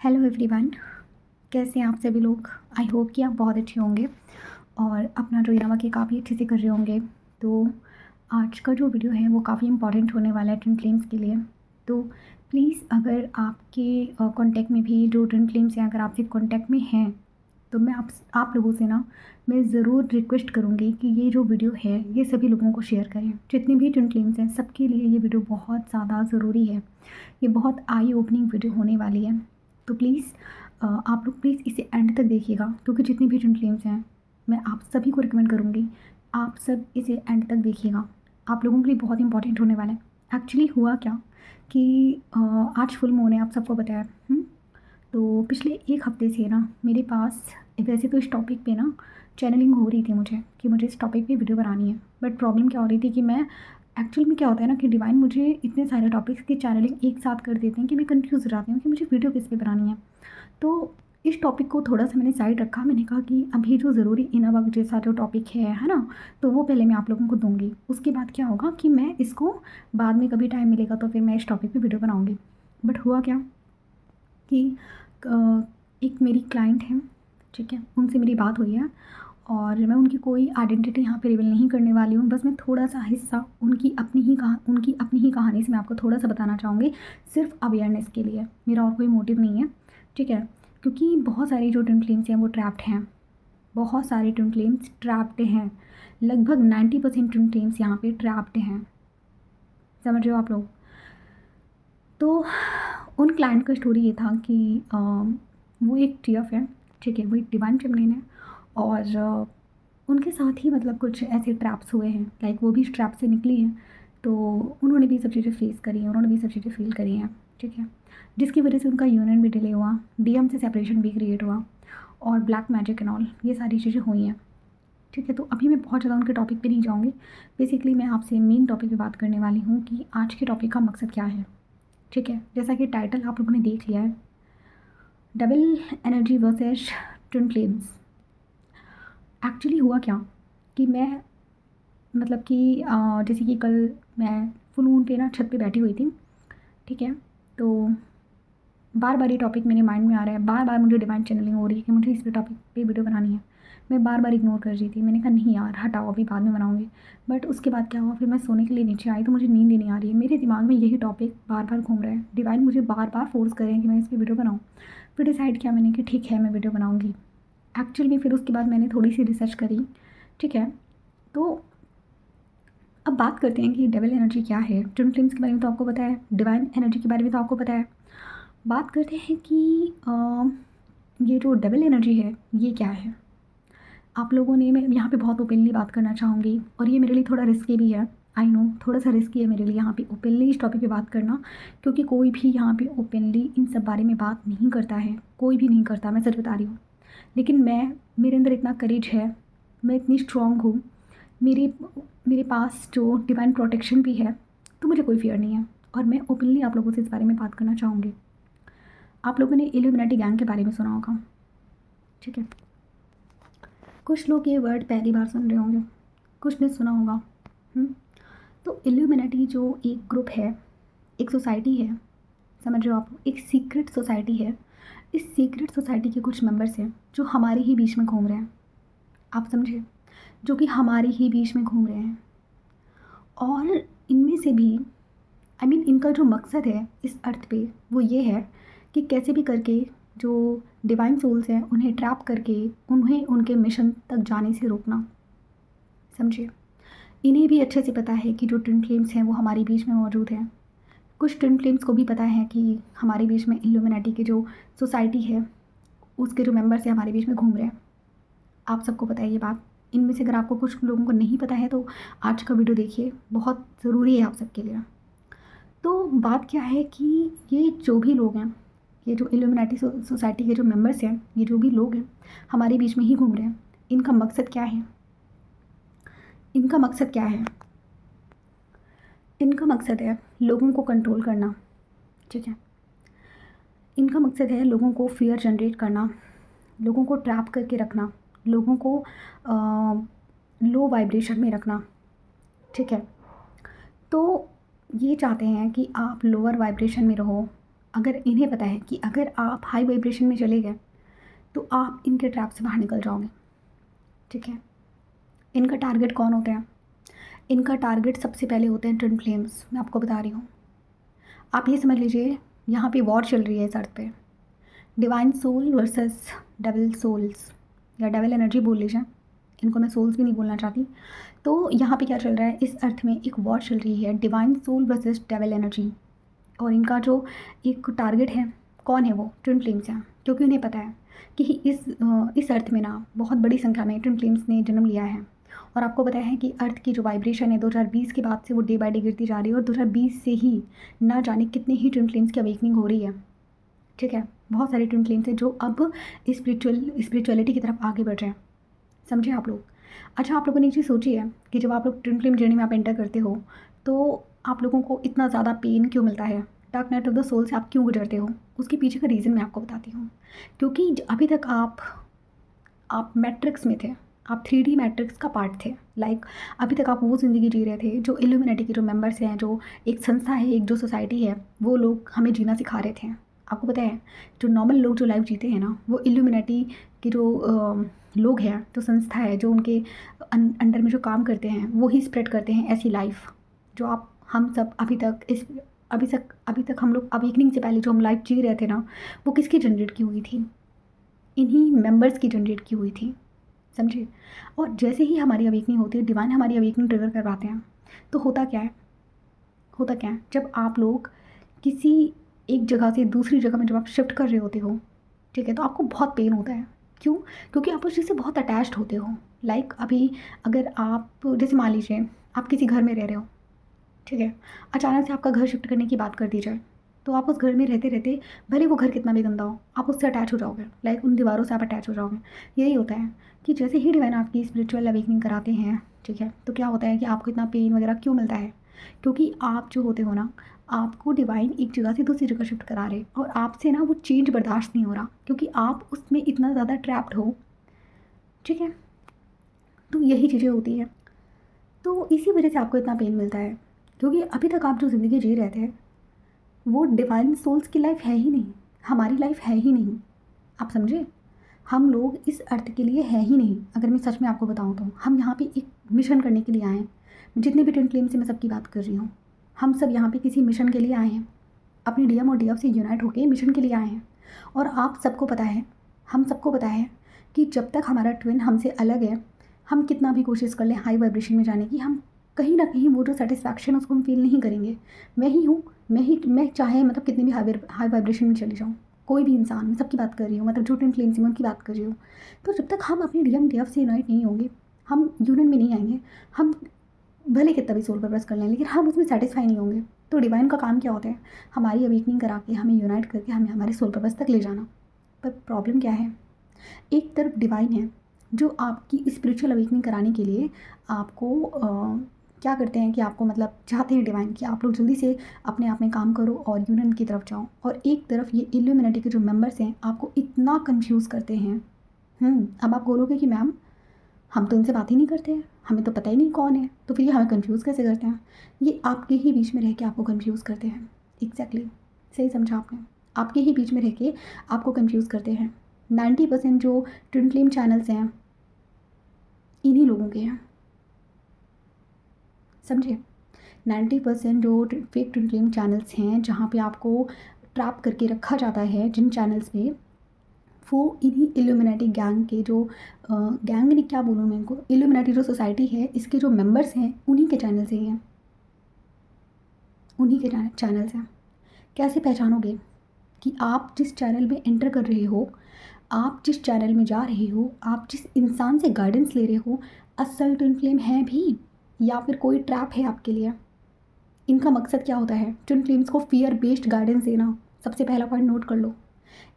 Hello everyone, कैसे हैं आप सभी लोग। आई होप कि आप बहुत अच्छे होंगे और अपना जो यहाँ के काफ़ी अच्छे से कर रहे होंगे। तो आज का जो वीडियो है वो काफ़ी इंपॉर्टेंट होने वाला है ट्विन फ्लेम्स के लिए। तो प्लीज़ अगर आपके कांटेक्ट में भी जो ट्विन फ्लेम्स हैं, अगर आपसे कांटेक्ट में हैं, तो मैं आप लोगों से ना मैं ज़रूर रिक्वेस्ट करूँगी कि ये जो वीडियो है ये सभी लोगों को शेयर करें। जितने भी ट्विन फ्लेम्स हैं सबके लिए ये वीडियो बहुत ज़्यादा ज़रूरी है। ये बहुत आई ओपनिंग वीडियो होने वाली है। तो प्लीज़ आप लोग प्लीज़ इसे एंड तक देखिएगा, क्योंकि जितनी भी ट्विन फ्लेम्स हैं मैं आप सभी को रिकमेंड करूँगी आप सब इसे एंड तक देखिएगा। आप लोगों के लिए बहुत इंपॉर्टेंट होने वाला है। एक्चुअली हुआ क्या कि आज फुल मून है, आप सबको पता है। तो पिछले एक हफ्ते से ना मेरे पास वैसे तो इस टॉपिक पे ना चैनलिंग हो रही थी मुझे कि मुझे इस टॉपिक पे वीडियो बनानी है। बट प्रॉब्लम क्या हो रही थी कि मैं एक्चुअल में क्या होता है ना कि डिवाइन मुझे इतने सारे टॉपिक्स की चैनलिंग एक साथ कर देते हैं कि मैं कंफ्यूज हो जाती हूँ कि मुझे वीडियो किस पे बनानी है। तो इस टॉपिक को थोड़ा सा मैंने साइड रखा। मैंने कहा कि अभी जो ज़रूरी इनर वर्क जैसा जो टॉपिक है ना, तो वो पहले मैं आप लोगों को दूंगी। उसके बाद क्या होगा कि मैं इसको बाद में कभी टाइम मिलेगा तो फिर मैं इस टॉपिक पे वीडियो बनाऊंगी। बट हुआ क्या कि एक मेरी क्लाइंट है, ठीक है, उनसे मेरी बात हुई है और मैं उनकी कोई आइडेंटिटी यहाँ पे रिवील नहीं करने वाली हूँ। बस मैं थोड़ा सा हिस्सा उनकी अपनी ही कहानी से मैं आपको थोड़ा सा बताना चाहूँगी, सिर्फ अवेयरनेस के लिए। मेरा और कोई मोटिव नहीं है, ठीक है। क्योंकि बहुत सारी जो ट्विन फ्लेम्स हैं वो ट्रैप्ड हैं। बहुत सारे ट्विन फ्लेम्स ट्रैप्ड हैं। लगभग 90% ट्विन फ्लेम्स यहाँ पे ट्रैप्ड हैं। समझ रहे हो आप लोग। तो उन क्लाइंट का स्टोरी ये था कि वो एक टीएफ है, ठीक है, वो एक डिवाइन फेमिनिन है और उनके साथ ही मतलब कुछ ऐसे ट्रैप्स हुए हैं, लाइक वो भी इस ट्रैप से निकली हैं। तो उन्होंने भी सब चीज़ें फेस करी हैं, उन्होंने भी सब चीज़ें फील करी हैं, ठीक है। जिसकी वजह से उनका यूनियन भी डिले हुआ, डीएम से सेपरेशन भी क्रिएट हुआ और ब्लैक मैजिक एंड ऑल ये सारी चीज़ें हुई हैं, ठीक है। तो अभी मैं बहुत ज़्यादा उनके टॉपिक पे नहीं जाऊँगी। बेसिकली मैं आपसे मेन टॉपिक पे बात करने वाली हूँ कि आज के टॉपिक का मकसद क्या है, ठीक है। जैसा कि टाइटल आप लोगों ने देख लिया है, double energy versus twin flames. Actually हुआ क्या कि मैं मतलब कि जैसे कि कल मैं फुल मून पे ना छत पे बैठी हुई थी, ठीक है। तो बार बार ये टॉपिक मेरे माइंड में आ रहा है, बार बार मुझे डिवाइन चैनलिंग हो रही है कि मुझे इस पे टॉपिक पे वीडियो बनानी है। मैं बार बार इग्नोर कर रही थी। मैंने कहा नहीं यार हटाओ, अभी बाद में बनाऊंगी। बट उसके बाद क्या हुआ, फिर मैं सोने के लिए नीचे आई तो मुझे नींद ही नहीं आ रही है। मेरे दिमाग में यही टॉपिक बार बार घूम रहा है। डिवाइन मुझे बार बार फोर्स कर रहे हैं कि मैं इस पर वीडियो बनाऊँ। फिर डिसाइड किया मैंने कि ठीक है मैं वीडियो बनाऊँगी। एक्चुअल में फिर उसके बाद मैंने थोड़ी सी रिसर्च करी, ठीक है। तो अब बात करते हैं कि डबल एनर्जी क्या है। ट्विन फ्लेम्स के बारे में तो आपको पता है, डिवाइन एनर्जी के बारे में तो आपको पता है। बात करते हैं कि ये जो डबल एनर्जी है ये क्या है। आप लोगों ने, मैं यहाँ पे बहुत ओपनली बात करना चाहूँगी और ये मेरे लिए थोड़ा रिस्की भी है। आई नो थोड़ा सा रिस्की है मेरे लिए यहाँ पे ओपनली इस टॉपिक पे बात करना, क्योंकि कोई भी यहाँ पे ओपनली इन सब बारे में बात नहीं करता है, कोई भी नहीं करता, मैं सच बता रही हूँ। लेकिन मेरे अंदर इतना करेज है, मैं इतनी स्ट्रॉन्ग हूँ, मेरे मेरे पास जो डिवाइन प्रोटेक्शन भी है, तो मुझे कोई फियर नहीं है और मैं ओपनली आप लोगों से इस बारे में बात करना चाहूँगी। आप लोगों ने इल्यूमिनाटी गैंग के बारे में सुना होगा, ठीक है। कुछ लोग ये वर्ड पहली बार सुन रहे होंगे, कुछ ने सुना होगा। तो इल्यूमिनाटी जो एक ग्रुप है, एक सोसाइटी है, समझ रहे हो आप, एक सीक्रेट सोसाइटी है। इस सीक्रेट सोसाइटी के कुछ मेंबर्स हैं जो हमारे ही बीच में घूम रहे हैं। आप समझे, जो कि हमारे ही बीच में घूम रहे हैं। और इनमें से भी इनका जो मकसद है इस अर्थ पे वो ये है कि कैसे भी करके जो डिवाइन सोल्स हैं उन्हें ट्रैप करके उन्हें उनके मिशन तक जाने से रोकना। समझिए, इन्हें भी अच्छे से पता है कि जो ट्विन फ्लेम्स हैं वो हमारे बीच में मौजूद हैं। कुछ ट्विन फ्लेम्स को भी पता है कि हमारे बीच में इल्यूमिनाटी की जो सोसाइटी है उसके जो मेंबर्स हैं हमारे बीच में घूम रहे हैं। आप सबको पता है ये बात। इनमें से अगर आपको कुछ लोगों को नहीं पता है तो आज का वीडियो देखिए, बहुत ज़रूरी है आप सबके लिए। तो बात क्या है कि ये जो भी लोग हैं, ये जो इल्यूमिनाटी सोसाइटी के जो मेंबर्स हैं, ये जो भी लोग हैं हमारे बीच में ही घूम रहे हैं। इनका मकसद क्या है, इनका मकसद क्या है, इनका मकसद है लोगों को कंट्रोल करना, ठीक है। इनका मकसद है लोगों को फियर जनरेट करना, लोगों को ट्रैप करके रखना, लोगों को लो वाइब्रेशन में रखना, ठीक है। तो ये चाहते हैं कि आप लोअर वाइब्रेशन में रहो, अगर इन्हें पता है कि अगर आप हाई वाइब्रेशन में चले गए तो आप इनके ट्रैप से बाहर निकल जाओगे, ठीक है। इनका टारगेट कौन होता है? इनका टारगेट सबसे पहले होते हैं ट्विन फ्लेम्स। मैं आपको बता रही हूँ, आप ये समझ लीजिए यहाँ पे वॉर चल रही है इस अर्थ पे, divine soul versus devil souls, या डेविल एनर्जी बोल लीजिए, इनको मैं सोल्स भी नहीं बोलना चाहती। तो यहाँ पे क्या चल रहा है, इस अर्थ में एक वॉर चल रही है, divine soul versus devil energy. और इनका जो एक टारगेट है, कौन है वो? ट्विन फ्लेम्स हैं, क्योंकि उन्हें पता है कि इस अर्थ में ना बहुत बड़ी संख्या में ट्विन फ्लेम्स ने जन्म लिया है। और आपको पता है कि अर्थ की जो वाइब्रेशन है 2020 के बाद से वो डे बाय डे गिरती जा रही है, और 2020 से ही ना जाने कितने ही ट्विन फ्लेम्स की अवेकनिंग हो रही है, ठीक है। बहुत सारे ट्विन फ्लेम्स हैं जो अब स्पिरिचुअलिटी की तरफ आगे बढ़ रहे हैं, समझे आप लोग। अच्छा, आप लोगों ने एक चीज़ सोची है कि जब आप लोग ट्विन फ्लेम जर्नी में आप एंटर करते हो तो आप लोगों को इतना ज़्यादा पेन क्यों मिलता है, dark night of the soul से आप क्यों गुजरते हो? उसके पीछे का रीज़न मैं आपको बताती हूँ। क्योंकि अभी तक आप मैट्रिक्स में थे, आप 3D मैट्रिक्स का पार्ट थे। लाइक अभी तक आप वो ज़िंदगी जी रहे थे जो इल्यूमिनेटी के जो मेंबर्स हैं, जो एक संस्था है, एक जो सोसाइटी है, वो लोग हमें जीना सिखा रहे थे। आपको पता है जो नॉर्मल लोग जो लाइफ जीते हैं ना, वो इल्यूमिनेटी के जो लोग हैं, जो संस्था है, जो उनके अंडर में जो काम करते हैं, वो ही स्प्रेड करते हैं ऐसी लाइफ जो हम सब अभी तक हम लोग अवेकनिंग से पहले जो हम लाइफ जी रहे थे ना, वो किसकी जनरेट की हुई थी? इन्हीं मेंबर्स की जनरेट की हुई थी, समझे। और जैसे ही हमारी अवेकनिंग होती है, डिवाइन हमारी अवेकनिंग ट्रिगर करवाते हैं, तो होता क्या है, जब आप लोग किसी एक जगह से दूसरी जगह में जब आप शिफ्ट कर रहे होते हो, ठीक है, तो आपको बहुत पेन होता है। क्यों? क्योंकि आप उस चीज़ से बहुत अटैच्ड होते हो। लाइक अभी अगर आप जैसे मान लीजिए आप किसी घर में रह रहे हो, ठीक है, अचानक से आपका घर शिफ्ट करने की बात कर दी जाए, तो आप उस घर में रहते रहते, भले वो घर कितना भी गंदा हो, आप उससे अटैच हो जाओगे, लाइक उन दीवारों से आप अटैच हो जाओगे। यही होता है कि जैसे ही डिवाइन आपकी स्पिरिचुअल अवेकनिंग कराते हैं, ठीक है, तो क्या होता है कि आपको इतना पेन वगैरह क्यों मिलता है? क्योंकि आप जो होते हो ना, आपको डिवाइन एक जगह से दूसरी जगह शिफ्ट करा रहे, और आपसे ना वो चेंज बर्दाश्त नहीं हो रहा, क्योंकि आप उसमें इतना ज़्यादा ट्रैप्ड हो, ठीक है। तो यही चीज़ें होती हैं, तो इसी वजह से आपको इतना पेन मिलता है, क्योंकि अभी तक आप जो ज़िंदगी जी रहे थे वो डिवाइन सोल्स की लाइफ है ही नहीं, हमारी लाइफ है ही नहीं, आप समझे। हम लोग इस अर्थ के लिए है ही नहीं। अगर मैं सच में आपको बताऊं तो हम यहाँ पे एक मिशन करने के लिए आए हैं। जितने भी ट्विन फ्लेम से मैं सबकी बात कर रही हूँ, हम सब यहाँ पे किसी मिशन के लिए आए हैं, अपने डीएम और डीएफ से यूनाइट होकर मिशन के लिए आए हैं। और आप सबको पता है, हम सबको पता है कि जब तक हमारा ट्विन हमसे अलग है, हम कितना भी कोशिश कर लें हाई वाइब्रेशन में जाने की, हम कहीं ना कहीं वो जो सेटिस्फैक्शन उसको हम फील नहीं करेंगे। मैं ही हूँ, मैं चाहे मतलब कितनी भी हाई वाइब्रेशन में चली जाऊँ, कोई भी इंसान, मैं सबकी बात कर रही हूँ, मतलब जो ट्विन फ्लेम्स हैं उनकी बात कर रही हूँ। तो जब तक हम अपने डीएम डीएफ से यूनाइट नहीं होंगे, हम यूनियन में नहीं आएंगे, हम भले कितना भी सोल पर्पस कर लें, लेकिन हम उसमें सेटिस्फाई नहीं होंगे। तो डिवाइन का काम क्या होता है? हमारी अवेकनिंग करा के, हमें यूनाइट करके, हमें हमारे सोल पर्पस तक ले जाना। पर प्रॉब्लम क्या है, एक तरफ डिवाइन है जो आपकी स्पिरिचुअल अवेकनिंग कराने के लिए आपको क्या करते हैं कि आपको मतलब चाहते हैं डिवाइन कि आप लोग जल्दी से अपने आप में काम करो और यूनियन की तरफ जाओ। और एक तरफ ये इल्यूमिनेटी के जो मेंबर्स हैं आपको इतना कंफ्यूज करते हैं। अब आप बोलोगे कि मैम हम तो इनसे बात ही नहीं करते हैं, हमें तो पता ही नहीं कौन है, तो फिर ये हमें कंफ्यूज कैसे करते हैं? ये आपके ही बीच में रह के आपको कंफ्यूज करते हैं। एग्जैक्टली, सही समझा आपने, आपके ही बीच में रह के आपको कंफ्यूज करते हैं। 90% जो ट्विन फ्लेम चैनल्स हैं इन्हीं लोगों के हैं, समझे। 90% जो फेक ट्विन फ्लेम चैनल्स हैं जहाँ पे आपको ट्रैप करके रखा जाता है, जिन चैनल्स पे, वो इन्हीं इल्यूमिनेटी गैंग के जो गैंग नहीं, क्या बोलूँ मैं इनको, इल्यूमिनेटी जो सोसाइटी है इसके जो मेंबर्स हैं उन्हीं के चैनल से ही हैं, उन्हीं के चैनल से हैं। कैसे पहचानोगे कि आप जिस चैनल में एंटर कर रहे हो, आप जिस चैनल में जा रहे हो, आप जिस इंसान से गाइडेंस ले रहे हो, असल ट्विन फ्लेम है भी या फिर कोई ट्रैप है आपके लिए? इनका मकसद क्या होता है? ट्विन फ्लेम्स को फियर बेस्ड गाइडेंस देना। सबसे पहला पॉइंट नोट कर लो,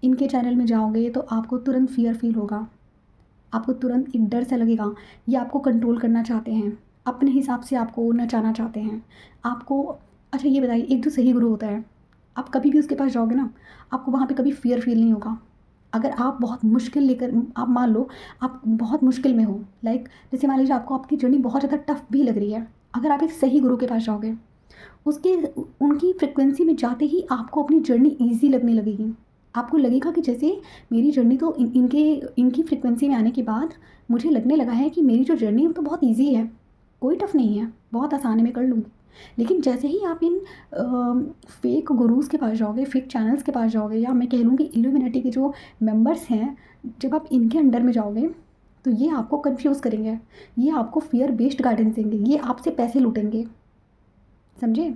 इनके चैनल में जाओगे तो आपको तुरंत फियर फील होगा, आपको तुरंत एक डर सा लगेगा। ये आपको कंट्रोल करना चाहते हैं, अपने हिसाब से आपको नचाना चाहते हैं आपको। अच्छा ये बताइए, एक जो सही गुरु होता है, आप कभी भी उसके पास जाओगे ना, आपको वहाँ पे कभी फियर फील नहीं होगा। अगर आप बहुत मुश्किल लेकर, आप मान लो आप बहुत मुश्किल में हो, लाइक जैसे मान लीजिए आपको आपकी जर्नी बहुत ज़्यादा टफ भी लग रही है, अगर आप एक सही गुरु के पास जाओगे उसके उनकी फ्रिक्वेंसी में जाते ही आपको अपनी जर्नी ईज़ी लगने लगेगी। आपको लगेगा कि जैसे मेरी जर्नी तो इनकी फ्रिक्वेंसी में आने के बाद मुझे लगने लगा है कि मेरी जो जर्नी है वो तो बहुत ईज़ी है, कोई टफ़ नहीं है, बहुत आसान है, मैं कर लूँगी। लेकिन जैसे ही आप इन फेक गुरुज़ के पास जाओगे, फेक चैनल्स के पास जाओगे, या मैं कह लूँ कि इल्यूमिनेटी के जो मेंबर्स हैं, जब आप इनके अंडर में जाओगे तो ये आपको कन्फ्यूज़ करेंगे, ये आपको फ़ियर बेस्ड गाइडेंस देंगे, ये आपसे पैसे लूटेंगे, समझे?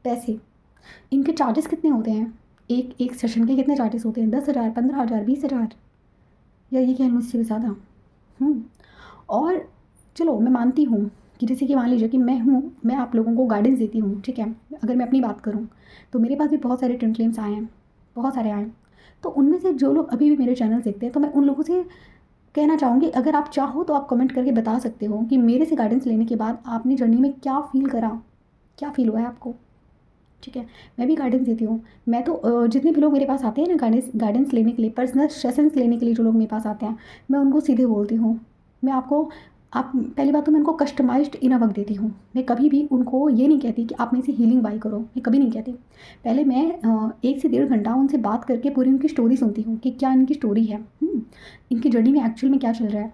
पैसे। इनके चार्जेस कितने होते हैं? एक सेशन के कितने चार्जेस होते हैं? 10,000, 15,000, 20,000, या ये कह लूँ इससे भी ज़्यादा। और चलो मैं मानती हूँ कि जैसे कि मान लीजिए कि मैं आप लोगों को गाइडेंस देती हूँ, ठीक है? अगर मैं अपनी बात करूँ तो मेरे पास भी बहुत सारे ट्विन फ्लेम्स आए हैं, बहुत सारे आए हैं। तो उनमें से जो लोग अभी भी मेरे चैनल देखते हैं, तो मैं उन लोगों से कहना चाहूँगी, अगर आप चाहो तो आप कमेंट करके बता सकते हो कि मेरे से गाइडेंस लेने के बाद आपने जर्नी में क्या फ़ील करा, क्या फ़ील हुआ है आपको, ठीक है? मैं भी गाइडेंस देती हूँ। मैं तो जितने भी लोग मेरे पास आते हैं ना गाइडेंस लेने के लिए, पर्सनल सेशंस लेने के लिए, जो लोग मेरे पास आते हैं, मैं उनको सीधे बोलती हूँ, मैं आपको आप पहली बात तो मैं उनको कस्टमाइज्ड इनर वर्क देती हूँ। मैं कभी भी उनको ये नहीं कहती कि आप मेरे से हीलिंग बाय करो, मैं कभी नहीं कहती। पहले मैं 1 से 1.5 घंटा उनसे बात करके पूरी उनकी स्टोरी सुनती हूँ कि क्या इनकी स्टोरी है, इनकी जर्नी में एक्चुअल में क्या चल रहा है।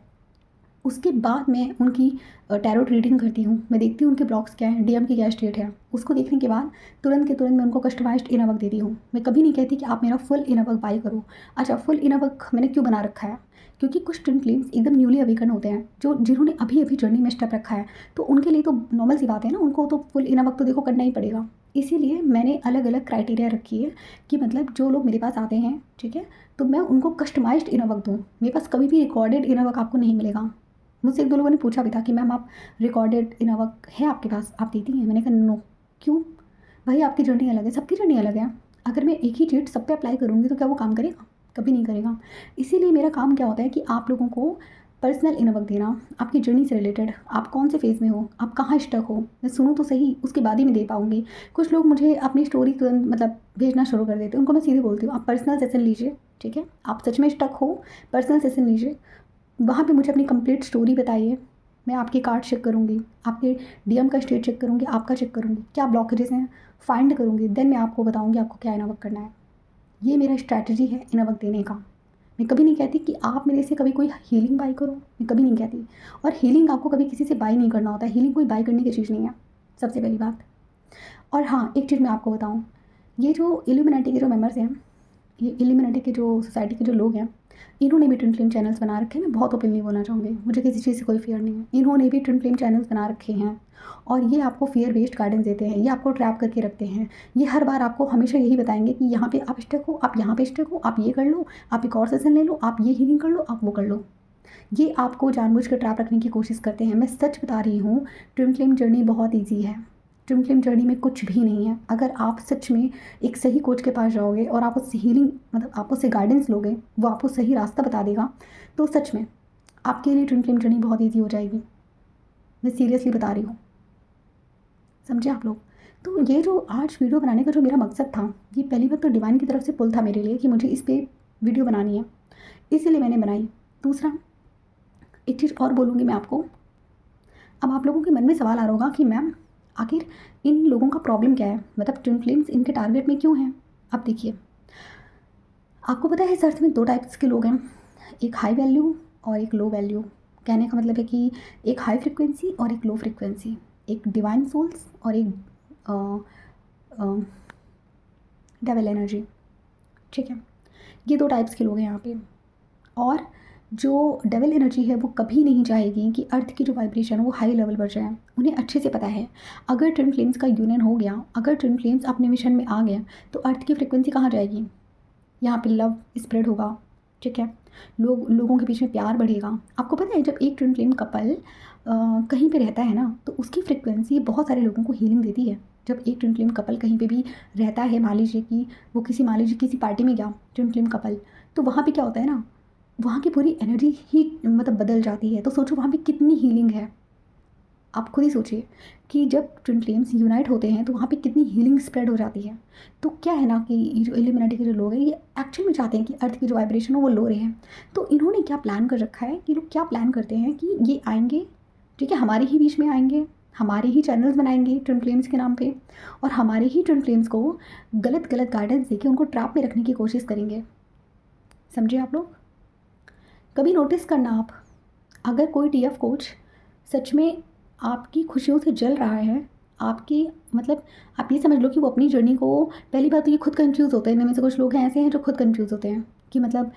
उसके बाद मैं उनकी टैरोट रीडिंग करती हूँ, मैं देखती हूँ उनके ब्लॉक्स क्या हैं, डीएम की क्या स्टेट है। उसको देखने के बाद तुरंत के तुरंत मैं उनको कस्टमाइज्ड इनर वर्क देती हूँ। मैं कभी नहीं कहती कि आप मेरा फुल इनर वर्क बाय करो। अच्छा, फुल इनर वर्क मैंने क्यों बना रखा है? क्योंकि कुछ ट्विन फ्लेम्स एकदम न्यूली अवेकन होते हैं, जिन्होंने अभी अभी जर्नी में स्टेप रखा है, तो उनके लिए तो नॉर्मल सी बात है ना, उनको तो फुल इनर वर्क तो देखो करना ही पड़ेगा। इसीलिए मैंने अलग अलग क्राइटेरिया रखी है कि मतलब जो लोग मेरे पास आते हैं, ठीक है, तो मैं उनको कस्टमाइज्ड इनर वर्क दूँ। मेरे पास कभी भी रिकॉर्डेड इनर वर्क आपको नहीं मिलेगा। मुझसे 1-2 लोगों ने पूछा भी था कि मैम आप रिकॉर्डेड इनर वर्क है आपके पास, आप देती हैं? मैंने कहा नो। क्यों? भाई आपकी जर्नी अलग है, सबकी जर्नी अलग है। अगर मैं एक ही चीज़ सब पे अप्लाई करूँगी तो क्या वो काम करेगा? कभी नहीं करेगा। इसीलिए मेरा काम क्या होता है कि आप लोगों को पर्सनल इनर वर्क देना, आपकी जर्नी से रिलेटेड, आप कौन से फेज़ में हो, आप कहाँ स्टक हो, मैं सुनूँ तो सही, उसके बाद ही मैं दे पाऊँगी। कुछ लोग मुझे अपनी स्टोरी तुरंत मतलब भेजना शुरू कर देते हैं, उनको मैं सीधे बोलती हूँ आप पर्सनल सेशन लीजिए, ठीक है? आप सच में स्टक हो, पर्सनल सेशन लीजिए, वहाँ पे मुझे अपनी कंप्लीट स्टोरी बताइए। मैं आपके कार्ड चेक करूँगी, आपके डीएम का स्टेट चेक करूँगी, आपका चेक करूँगी, क्या ब्लॉकेजेस हैं फाइंड करूँगी, देन मैं आपको बताऊँगी आपको क्या इनर वर्क करना है। ये मेरा स्ट्रैटेजी है इनर वर्क देने का। मैं कभी नहीं कहती कि आप मेरे से कभी कोई हीलिंग बाय करो, मैं कभी नहीं कहती। और हीलिंग आपको कभी किसी से बाय नहीं करना होता है, हीलिंग कोई बाय करने की चीज़ नहीं है, सबसे पहली बात। और हाँ, एक चीज़ मैं आपको बताऊँ, ये जो इल्यूमिनाटी के जो मेंबर्स हैं, ये इल्यूमिनाटी के जो सोसाइटी के जो लोग हैं, इन्होंने भी ट्विन फ्लेम चैनल्स बना रखे हैं। मैं बहुत ओपनली बोलना चाहूँगी, मुझे किसी चीज़ से कोई फ़ियर नहीं है। इन्होंने भी ट्विन फ्लेम चैनल्स बना रखे हैं और ये आपको फ़ियर बेस्ड गाइडेंस देते हैं, ये आपको ट्रैप करके रखते हैं। ये हर बार आपको हमेशा यही बताएंगे कि यहाँ पे आप स्टक हो, आप यहाँ पे स्टक हो, आप ये कर लो, आप एक और सेशन ले लो, आप ये हीलिंग कर लो, आप वो कर लो। ये आपको जानबूझ कर ट्रैप रखने की कोशिश करते हैं। मैं सच बता रही हूँ, ट्विन फ्लेम जर्नी बहुत ईजी है। ट्विन फ्लेम जर्नी में कुछ भी नहीं है। अगर आप सच में एक सही कोच के पास जाओगे और आप उससे हीलिंग मतलब आप उससे गाइडेंस लोगे, वो आपको सही रास्ता बता देगा, तो सच में आपके लिए ट्विन फ्लेम जर्नी बहुत ईजी हो जाएगी। मैं सीरियसली बता रही हूँ, समझे आप लोग? तो ये जो आज वीडियो बनाने का जो मेरा मकसद था, ये पहली बात तो डिवाइन की तरफ से पुल था मेरे लिए कि मुझे इस पर वीडियो बनानी है, इसीलिए मैंने बनाई। दूसरा, एक चीज़ और बोलूँगी मैं आपको। अब आप लोगों के मन में सवाल आ रहा होगा कि मैम आखिर इन लोगों का प्रॉब्लम क्या है, मतलब ट्विन फ्लेम्स इनके टारगेट में क्यों हैं? अब देखिए, आपको पता है इस अर्थ में 2 टाइप्स के लोग हैं, एक हाई वैल्यू और एक लो वैल्यू। कहने का मतलब है कि एक हाई फ्रिक्वेंसी और एक लो फ्रिक्वेंसी, एक डिवाइन सोल्स और एक डेविल एनर्जी, ठीक है? ये 2 टाइप्स के लोग हैं यहाँ पे। और जो डेविल एनर्जी है वो कभी नहीं चाहेगी कि अर्थ की जो वाइब्रेशन है वो हाई लेवल पर जाए। उन्हें अच्छे से पता है, अगर ट्विन फ्लेम्स का यूनियन हो गया, अगर ट्विन फ्लेम्स अपने मिशन में आ गए, तो अर्थ की फ्रिक्वेंसी कहाँ जाएगी? यहाँ पे लव स्प्रेड होगा, ठीक है? लोगों के बीच में प्यार बढ़ेगा। आपको पता है जब एक ट्विन फ्लेम कपल कहीं पे रहता है ना, तो उसकी फ्रिक्वेंसी बहुत सारे लोगों को हीलिंग देती है। जब एक ट्विन फ्लेम कपल कहीं पे भी रहता है, मान लीजिए कि वो मान लीजिए किसी पार्टी में गया ट्विन फ्लेम कपल, तो वहाँ पे क्या होता है ना, वहाँ की पूरी एनर्जी ही मतलब बदल जाती है। तो सोचो वहाँ पे कितनी हीलिंग है। आप खुद ही सोचिए कि जब ट्विन फ्लेम्स यूनाइट होते हैं तो वहाँ पे कितनी हीलिंग स्प्रेड हो जाती है। तो क्या है ना कि ये जो इल्यूमिनाटी के जो लोग हैं, ये एक्चुअल में चाहते हैं कि अर्थ की जो वाइब्रेशन हो वो लो रहे हैं। तो इन्होंने क्या प्लान कर रखा है कि लोग क्या प्लान करते हैं कि ये आएंगे, ठीक है, हमारे ही बीच में आएंगे, हमारे ही चैनल्स बनाएंगे ट्विन फ्लेम्स के नाम पे, और हमारे ही ट्विन फ्लेम्स को गलत गलत गाइडेंस देके उनको ट्रैप में रखने की कोशिश करेंगे। समझे आप लोग? कभी नोटिस करना आप, अगर कोई टीएफ कोच सच में आपकी खुशियों से जल रहा है, आपकी मतलब आप ये समझ लो कि वो अपनी जर्नी को, पहली बात तो ये खुद कंफ्यूज होते हैं। इनमें से कुछ लोग हैं ऐसे हैं जो खुद कंफ्यूज होते हैं कि मतलब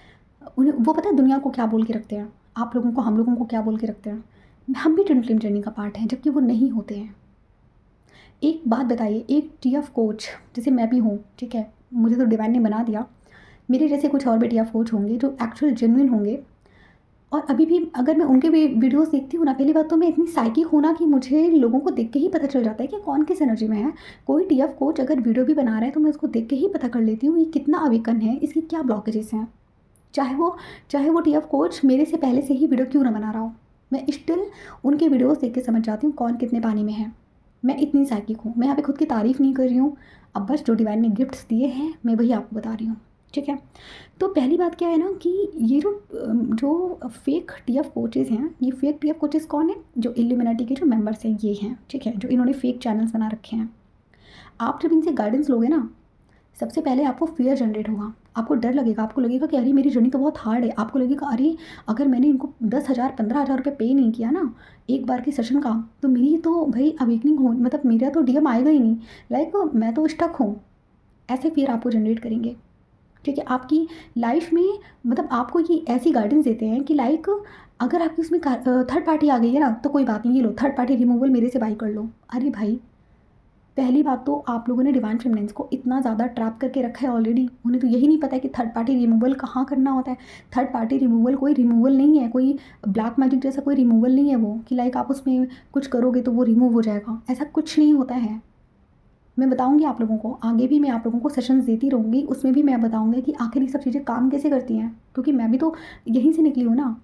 उन्हें वो पता है दुनिया को क्या बोल के रखते हैं, आप लोगों को, हम लोगों को क्या बोल के रखते हैं। हम भी ट्विन फ्लेम जर्नी का पार्ट हैं, जबकि वो नहीं होते हैं। एक बात बताइए, एक टीएफ कोच जैसे मैं भी हूँ, ठीक है, मुझे तो डिवाइन ने बना दिया, मेरे जैसे कुछ और भी टीएफ कोच होंगे जो एक्चुअल जेन्युइन होंगे, और अभी भी अगर मैं उनके भी वीडियोस देखती हूँ ना, पहली बात तो मैं इतनी साइकिक हूँ ना कि मुझे लोगों को देख के ही पता चल जाता है कि कौन किस एनर्जी में है। कोई टीएफ कोच अगर वीडियो भी बना रहा है तो मैं उसको देख के ही पता कर लेती हूँ ये कितना अवेकन है, इसकी क्या ब्लॉकेजेस हैं। चाहे वो टीएफ कोच मेरे से पहले से ही वीडियो क्यों ना बना रहा हो, मैं स्टिल उनके वीडियोस देख के समझ जाती हूँ कौन कितने पानी में है। मैं इतनी साइकिक हूँ। मैं यहाँ पे खुद की तारीफ़ नहीं कर रही हूँ, अब बस जो डिवाइन ने गिफ्ट्स दिए हैं मैं वही आपको बता रही हूँ, ठीक है। तो पहली बात क्या है ना कि ये जो फेक टीएफ कोचेज़ हैं, ये फेक टीएफ कोचेज़ कौन है? जो इल्यूमिनाटी के जो मेंबर्स हैं ये हैं, ठीक है, जो इन्होंने फेक चैनल्स बना रखे हैं। आप जब इनसे गाइडेंस लोगे ना, सबसे पहले आपको फियर जनरेट होगा, आपको डर लगेगा, आपको लगेगा कि अरे मेरी जर्नी तो बहुत हार्ड है। आपको लगेगा अरे अगर मैंने इनको 10,000 15,000 रुपये पे नहीं किया ना एक बार के सेशन का, तो मेरी तो भाई अवेकनिंग हो, मतलब मेरा तो डीएम आएगा ही नहीं, लाइक मैं तो स्टक हूँ। ऐसे फियर आपको जनरेट करेंगे, ठीक है। आपकी लाइफ में मतलब आपको ये ऐसी गाइडेंस देते हैं कि लाइक अगर आपकी उसमें थर्ड पार्टी आ गई है ना तो कोई बात नहीं, ये लो थर्ड पार्टी रिमूवल मेरे से बाई कर लो। अरे भाई, पहली बात तो आप लोगों ने डिवाइन फेमिनिन्स को इतना ज़्यादा ट्रैप करके रखा है ऑलरेडी, उन्हें तो यही नहीं पता है कि थर्ड पार्टी रिमूवल कहाँ करना होता है। थर्ड पार्टी रिमूवल कोई रिमूवल नहीं है, कोई ब्लैक मैजिक जैसा कोई रिमूवल नहीं है वो, कि लाइक आप उसमें कुछ करोगे तो वो रिमूव हो जाएगा, ऐसा कुछ नहीं होता है। मैं बताऊंगी आप लोगों को, आगे भी मैं आप लोगों को सेशंस देती रहूँगी, उसमें भी मैं बताऊंगी कि आखिर ये सब चीज़ें काम कैसे करती हैं, क्योंकि मैं भी तो यहीं से निकली हूँ ना।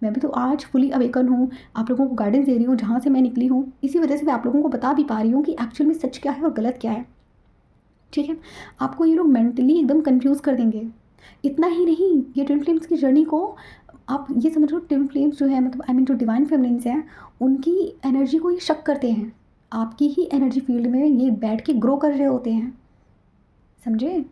मैं भी तो आज फुली अवेकन हूँ, आप लोगों को गाइडेंस दे रही हूँ जहाँ से मैं निकली हूँ, इसी वजह से मैं आप लोगों को बता भी पा रही हूँ कि एक्चुअल में सच क्या है और गलत क्या है, ठीक है। आपको ये लोग मेंटली एकदम कंफ्यूज कर देंगे। इतना ही नहीं, ये ट्विन फ्लेम्स की जर्नी को आप ये समझो, ट्विन फ्लेम्स जो है मतलब आई मीन जो डिवाइन फेमिनिन्स हैं, उनकी एनर्जी को ये शक करते हैं, आपकी ही एनर्जी फील्ड में ये बैठ के ग्रो कर रहे होते हैं, समझे।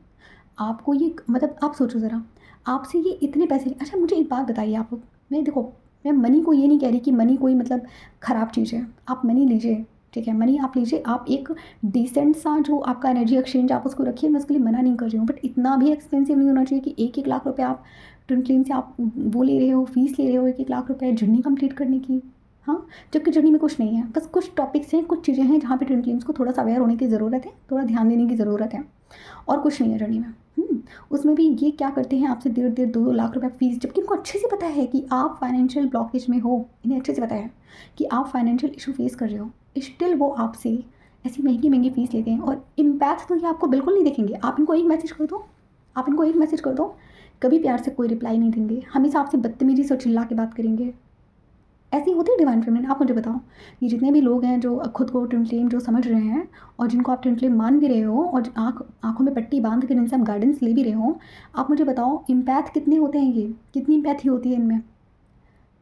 आपको ये मतलब आप सोचो ज़रा, आपसे ये इतने पैसे, अच्छा मुझे एक बात बताइए आप लोग, मैं देखो, मैं मनी को ये नहीं कह रही कि मनी कोई मतलब ख़राब चीज़ है, आप मनी लीजिए, ठीक है, मनी आप लीजिए, आप एक डिसेंट सा जो आपका एनर्जी एक्सचेंज आप उसको रखिए, मैं उसके लिए मना नहीं कर रही हूँ, बट इतना भी एक्सपेंसिव नहीं होना चाहिए कि 1-1 लाख रुपये आप ट्विन फ्लेम से आप वो ले रहे हो, फीस ले रहे हो 1-1 लाख रुपये जर्नी कंप्लीट करने की। हाँ, जबकि जर्नी में कुछ नहीं है, बस कुछ टॉपिक्स हैं, कुछ चीज़ें हैं जहाँ पे ट्विन फ्लेम्स को थोड़ा सा अवेयर होने की ज़रूरत है, थोड़ा ध्यान देने की ज़रूरत है, और कुछ नहीं है जर्नी में। उसमें भी ये क्या करते हैं, आपसे 1.5-2 लाख रुपए फीस, जबकि इनको अच्छे से पता है कि आप फाइनेंशियल ब्लॉकेज में हो, इन्हें अच्छे से पता है कि आप फाइनेंशियल इशू फेस कर रहे हो, स्टिल वो आपसे ऐसी महंगी महंगी फीस लेते हैं, और इम्पैक्ट तो ये आपको बिल्कुल नहीं देखेंगे। आप इनको एक मैसेज कर दो, आप इनको एक मैसेज कर दो, कभी प्यार से कोई रिप्लाई नहीं देंगे, हमेशा आपसे बदतमीजी से चिल्ला के बात करेंगे। ऐसी होती है डिवाइन फेमिनिन। आप मुझे बताओ, ये जितने भी लोग हैं जो खुद को ट्विन फ्लेम जो समझ रहे हैं और जिनको आप ट्विन फ्लेम मान भी रहे हो और आँखों में पट्टी बांध के जिनसे आप गाइडेंस ले भी रहे हो, आप मुझे बताओ इम्पैथ कितने होते हैं, ये कितनी इम्पैथी होती है इनमें।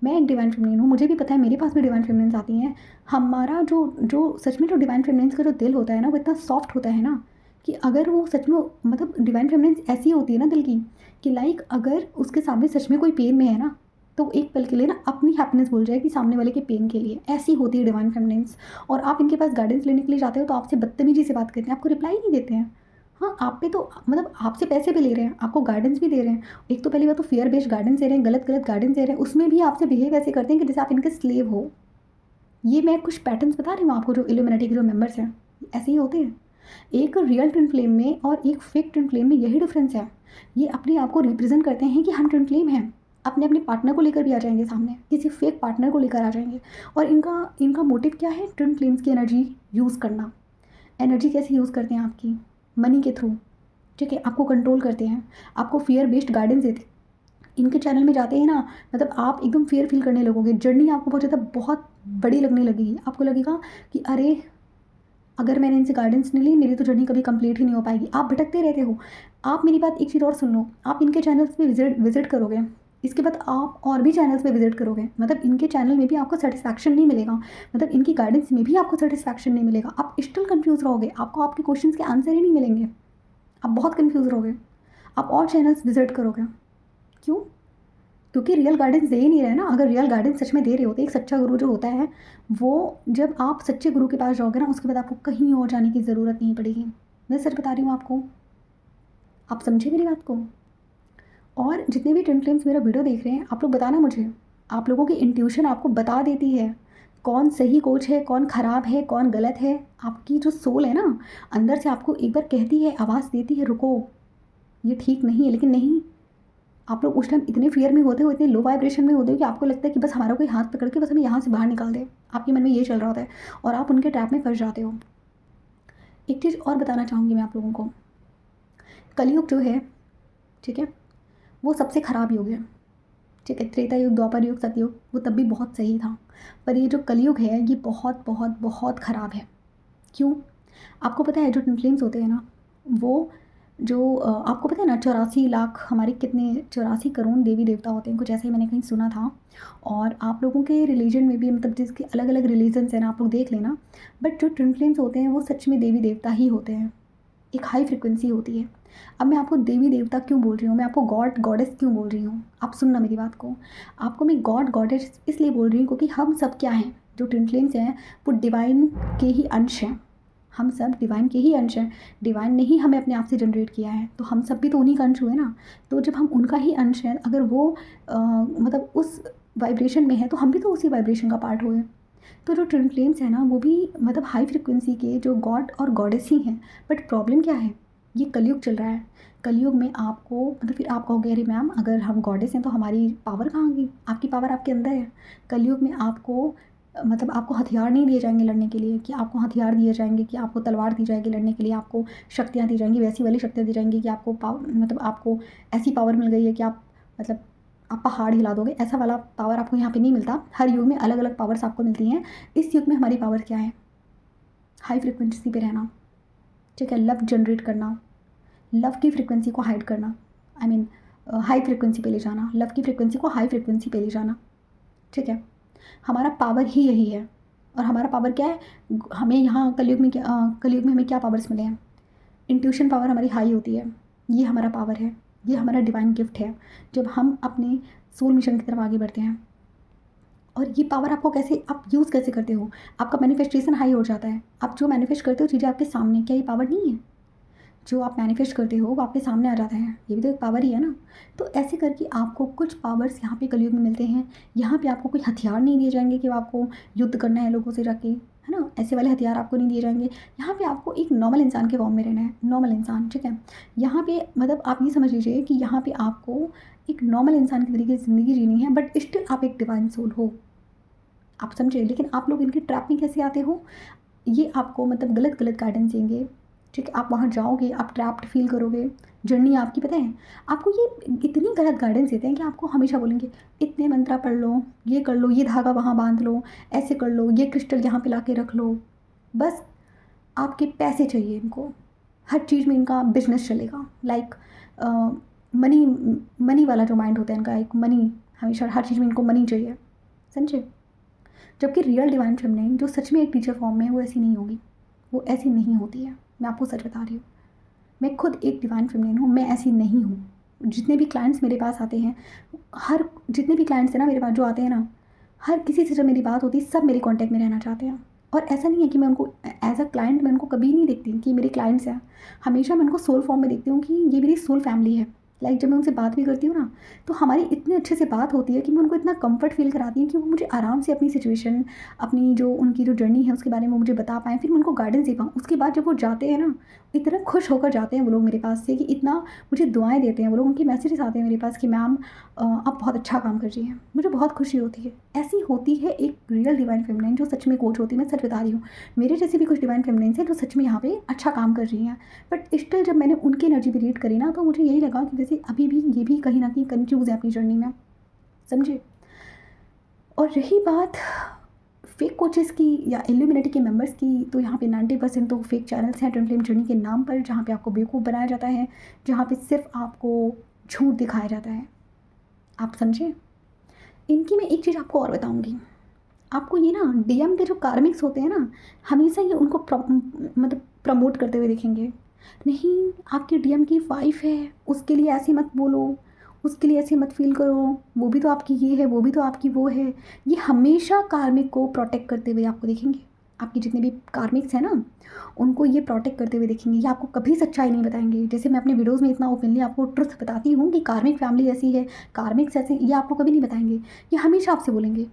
मैं एक डिवाइन फेमिनिन हूँ, मुझे भी पता है, मेरे पास भी डिवाइन फेमिनिन्स आती हैं। हमारा जो जो सच में जो डिवाइन फेमिनिन्स का जो दिल होता है ना, वो इतना सॉफ्ट होता है ना कि अगर वो सच में मतलब डिवाइन फेमिनिन्स ऐसी होती है ना दिल की, कि लाइक अगर उसके सामने सच में कोई पेन में है ना, तो एक पल के लिए ना अपनी हैप्पीनेस भूल जाएगी सामने वाले के पेन के लिए। ऐसी होती है डिवाइन फेमिनिन्स। और आप इनके पास गाइडेंस लेने के लिए जाते हो तो आपसे बदतमीजी से बात करते हैं, आपको रिप्लाई नहीं देते हैं। हाँ, आप पे तो मतलब आपसे पैसे भी ले रहे हैं, आपको गाइडेंस भी दे रहे हैं। एक तो पहली बात तो फियर बेस्ड गाइडेंस दे रहे हैं, गलत गलत गाइडेंस दे रहे हैं, उसमें भी आपसे बिहेव ऐसे करते हैं कि जैसे आप इनके स्लेव हो। ये मैं कुछ पैटर्न्स बता रही हूँ आपको, जो इल्यूमिनाटी के जो मेंबर्स हैं ऐसे ही होते हैं। एक रियल ट्विन फ्लेम में और एक फेक ट्विन फ्लेम में यही डिफरेंस है। ये अपने आप को रिप्रेजेंट करते हैं कि हम ट्विन फ्लेम हैं, अपने अपने पार्टनर को लेकर भी आ जाएंगे सामने, किसी फेक पार्टनर को लेकर आ जाएंगे। और इनका इनका मोटिव क्या है? ट्विन फ्लेम्स की एनर्जी यूज़ करना। एनर्जी कैसे यूज़ करते हैं? आपकी मनी के थ्रू, ठीक है, आपको कंट्रोल करते हैं, आपको फियर बेस्ड गाइडेंस देते हैं। इनके चैनल में जाते हैं ना, मतलब आप एकदम फियर फील करने लगोगे, जर्नी आपको बहुत ज़्यादा बहुत बड़ी लगने लगेगी। आपको लगेगा कि अरे अगर मैंने इनसे गाइडेंस नहीं ली, मेरी तो जर्नी कभी कंप्लीट ही नहीं हो पाएगी। आप भटकते रहते हो। आप मेरी बात एक चीज़ और सुन लो, आप इनके चैनल्स पे विजिट करोगे, इसके बाद आप और भी चैनल्स पे विजिट करोगे, मतलब इनके चैनल में भी आपको सेटिस्फैक्शन नहीं मिलेगा, मतलब इनकी गाइडेंस में भी आपको सेटिस्फैक्शन नहीं मिलेगा। आप स्टिल कंफ्यूज रहोगे, आपको आपके क्वेश्चंस के आंसर ही नहीं मिलेंगे, आप बहुत कंफ्यूज रहोगे। आप और चैनल्स विजिट करोगे, क्यों? क्योंकि रियल गाइडेंस दे ही नहीं रहे ना। अगर रियल गाइडेंस सच में दे रहे होते, एक सच्चा गुरु जो होता है, वो जब आप सच्चे गुरु के पास जाओगे ना, उसके बाद आपको कहीं और जाने की ज़रूरत नहीं पड़ेगी। मैं सच बता रही हूँ आपको, आप समझे मेरी बात को। और जितने भी ट्विन फ्लेम्स मेरा वीडियो देख रहे हैं, आप लोग बताना मुझे, आप लोगों की इंट्यूशन आपको बता देती है कौन सही कोच है, कौन ख़राब है, कौन गलत है। आपकी जो सोल है ना, अंदर से आपको एक बार कहती है, आवाज़ देती है, रुको ये ठीक नहीं है। लेकिन नहीं, आप लोग उस टाइम इतने फियर में होते हो, इतने लो वाइब्रेशन में होते हो कि आपको लगता है कि बस हमारा कोई हाथ पकड़ के बस हमें यहाँ से बाहर निकाल दे। आपके मन में ये चल रहा होता है और आप उनके ट्रैप में फंस जाते हो। एक चीज़ और बताना चाहूँगी मैं आप लोगों को, कलयुग जो है, ठीक है, वो सबसे ख़राब युग है, ठीक है। त्रेता युग, द्वापर युग, सतयुग, वो तब भी बहुत सही था, पर ये जो कलयुग है, ये बहुत बहुत बहुत ख़राब है। क्यों? आपको पता है जो ट्विन फ्लेम्स होते हैं ना, वो जो आपको पता है ना, 84 लाख हमारे कितने 84 करोड़ देवी देवता होते हैं, कुछ ऐसे ही मैंने कहीं सुना था। और आप लोगों के रिलीजन में भी, मतलब जिसके अलग अलग रिलीजन्स हैं ना, आप लोग देख लेना, बट जो ट्विन फ्लेम्स होते हैं वो सच में देवी देवता ही होते हैं, एक हाई फ्रिक्वेंसी होती है। अब मैं आपको देवी देवता क्यों बोल रही हूँ, मैं आपको गॉड गॉडेस क्यों बोल रही हूँ, आप सुनना मेरी बात को। आपको मैं गॉड गॉडेस इसलिए बोल रही हूँ क्योंकि हम सब क्या हैं, जो ट्विन फ्लेम्स हैं, वो डिवाइन के ही अंश हैं। हम सब डिवाइन के ही अंश हैं। डिवाइन ने ही हमें अपने आप से जनरेट किया है, तो हम सब भी तो उन्हीं का अंश हुए ना। तो जब हम उनका ही अंश हैं, अगर वो मतलब उस वाइब्रेशन में है, तो हम भी तो उसी वाइब्रेशन का पार्ट हुए। तो जो ट्विन फ्लेम्स हैं ना, वो भी मतलब हाई फ्रिक्वेंसी के जो गॉड और गॉडेस ही हैं। बट प्रॉब्लम क्या है, ये कलयुग चल रहा है। कलयुग में आपको, मतलब फिर आप कहोगे अरे मैम, अगर हम गॉडेस हैं तो हमारी पावर कहाँ गई? आपकी पावर आपके अंदर है। कलयुग में आपको मतलब आपको हथियार नहीं दिए जाएंगे लड़ने के लिए, कि आपको हथियार दिए जाएंगे, कि आपको तलवार दी जाएगी लड़ने के लिए, आपको शक्तियाँ दी जाएंगी, वैसी वाली शक्तियाँ दी जाएंगी कि आपको मतलब आपको ऐसी पावर मिल गई है कि आप मतलब आप पहाड़ हिला दोगे, ऐसा वाला पावर आपको यहाँ पे नहीं मिलता। हर युग में अलग अलग पावर्स आपको मिलती हैं। इस युग में हमारी पावर क्या है? हाई फ्रिक्वेंसी पे रहना, ठीक है, लव जनरेट करना, लव की फ्रिक्वेंसी को हाइड करना, आई मीन हाई फ्रिक्वेंसी पे ले जाना, लव की फ्रिक्वेंसी को हाई फ्रिक्वेंसी पे ले जाना, ठीक है। हमारा पावर ही यही है। और हमारा पावर क्या है? हमें यहाँ कलयुग में क्या कलयुग में हमें क्या पावर्स मिले हैं? इंट्यूशन पावर हमारी हाई होती है, ये हमारा पावर है, ये हमारा डिवाइन गिफ्ट है, जब हम अपने सोल मिशन की तरफ आगे बढ़ते हैं। और ये पावर आपको कैसे, आप यूज़ कैसे करते हो? आपका मैनिफेस्टेशन हाई हो जाता है, आप जो मैनिफेस्ट करते हो चीज़ें आपके सामने, क्या ये पावर नहीं है? जो आप मैनिफेस्ट करते हो वो आपके सामने आ जाता है, ये भी तो एक पावर ही है ना। तो ऐसे करके आपको कुछ पावर्स यहाँ पे कलयुग में मिलते हैं। यहाँ पे आपको कोई हथियार नहीं दिए जाएंगे कि आपको युद्ध करना है लोगों से जाके, है ना, ऐसे वाले हथियार आपको नहीं दिए जाएंगे। यहाँ पे आपको एक नॉर्मल इंसान के फॉर्म में रहना है, नॉर्मल इंसान, ठीक है। यहाँ पे मतलब आप ये समझ लीजिए कि यहाँ पे आपको एक नॉर्मल इंसान के तरीके से ज़िंदगी जीनी है, बट स्टिल आप एक डिवाइन सोल हो, आप समझे। लेकिन आप लोग इनकी ट्रैप में कैसे आते हो? ये आपको मतलब गलत गलत गाइडेंस देंगे, ठीक है। आप वहाँ जाओगे, आप ट्रैप्ड फील करोगे, जर्नी आपकी, पता है आपको ये इतनी गलत गाइडेंस देते हैं कि आपको हमेशा बोलेंगे इतने मंत्रा पढ़ लो, ये कर लो, ये धागा वहाँ बांध लो, ऐसे कर लो, ये क्रिस्टल यहाँ पे ला के रख लो। बस आपके पैसे चाहिए इनको, हर चीज़ में इनका बिजनेस चलेगा। लाइक मनी, मनी वाला जो माइंड होता है इनका, एक मनी, हमेशा हर चीज़ में इनको मनी चाहिए, समझे। जबकि रियल डिवाइन फेमिनिन जो सच में एक टीचर फॉर्म में है, वो ऐसी नहीं होगी, वो ऐसी नहीं होती है। मैं आपको सच बता रही हूँ, मैं खुद एक डिवाइन फेमिनिन हूँ, मैं ऐसी नहीं हूँ। जितने भी क्लाइंट्स मेरे पास आते हैं, हर जितने भी क्लाइंट्स हैं ना मेरे पास जो आते हैं ना, हर किसी से जब मेरी बात होती है, सब मेरे कांटेक्ट में रहना चाहते हैं। और ऐसा नहीं है कि मैं उनको एज अ क्लाइंट, मैं उनको कभी नहीं देखती कि मेरे क्लाइंट्स हैं। हमेशा मैं उनको सोल फॉर्म में देखती हूँ कि ये मेरी सोल फैमिली है। लाइक जब मैं उनसे बात भी करती हूँ ना, तो हमारी इतने अच्छे से बात होती है कि मैं उनको इतना कंफर्ट फील कराती हूँ कि वो मुझे आराम से अपनी सिचुएशन, अपनी जो उनकी जो जर्नी है उसके बारे में मुझे बता पाएँ, फिर मैं उनको गाइडेंस दे पाऊँ। उसके बाद जब वो जाते हैं ना, इतना खुश होकर जाते हैं वो लोग मेरे पास से, कि इतना मुझे दुआएं देते हैं वो लोग। उनके मैसेजेस आते हैं मेरे पास कि मैम आप बहुत अच्छा काम कर रही हैं, मुझे बहुत खुशी होती है। ऐसी होती है एक रियल डिवाइन फेमिनिन जो सच में कोच होती है। मैं सच बता रही हूँ, मेरे जैसे भी कुछ डिवाइन फेमिनिन्स हैं जो सच में यहाँ पे अच्छा काम कर रही हैं। बट स्टिल जब मैंने उनकी एनर्जी भी रीड करी ना, तो मुझे यही लगा कि जैसे अभी भी ये भी कहीं ना कहीं कन्फ्यूज़ है अपनी जर्नी में, समझे। और रही बात फेक कोचेस की या इल्यूमिनेटी के मेंबर्स की, तो यहाँ पे 90% तो फेक चैनल्स हैं ट्विन फ्लेम जर्नी के नाम पर, जहाँ पे आपको बेवकूफ़ बनाया जाता है, जहाँ पे सिर्फ आपको झूठ दिखाया जाता है। आप समझे? इनकी मैं एक चीज़ आपको और बताऊँगी। आपको ये ना डीएम के जो कार्मिक्स होते हैं ना, हमेशा ये उनको मतलब प्रमोट करते हुए दिखेंगे। नहीं, आपकी डीएम की वाइफ़ है, उसके लिए ऐसे मत बोलो, उसके लिए ऐसे मत फ़ील करो, वो भी तो आपकी ये है, वो भी तो आपकी वो है। ये हमेशा कार्मिक को प्रोटेक्ट करते हुए आपको दिखेंगे। आपके जितने भी कार्मिक्स हैं ना, उनको ये प्रोटेक्ट करते हुए दिखेंगे। ये आपको कभी सच्चाई नहीं बताएँगे। जैसे मैं अपने वीडियोज़ में इतना ओपनली आपको ट्रुथ बताती हूँ कि कार्मिक फैमिली ऐसी है, कार्मिक्स ऐसे, ये आपको कभी नहीं बताएँगे। ये हमेशा आपसे बोलेंगे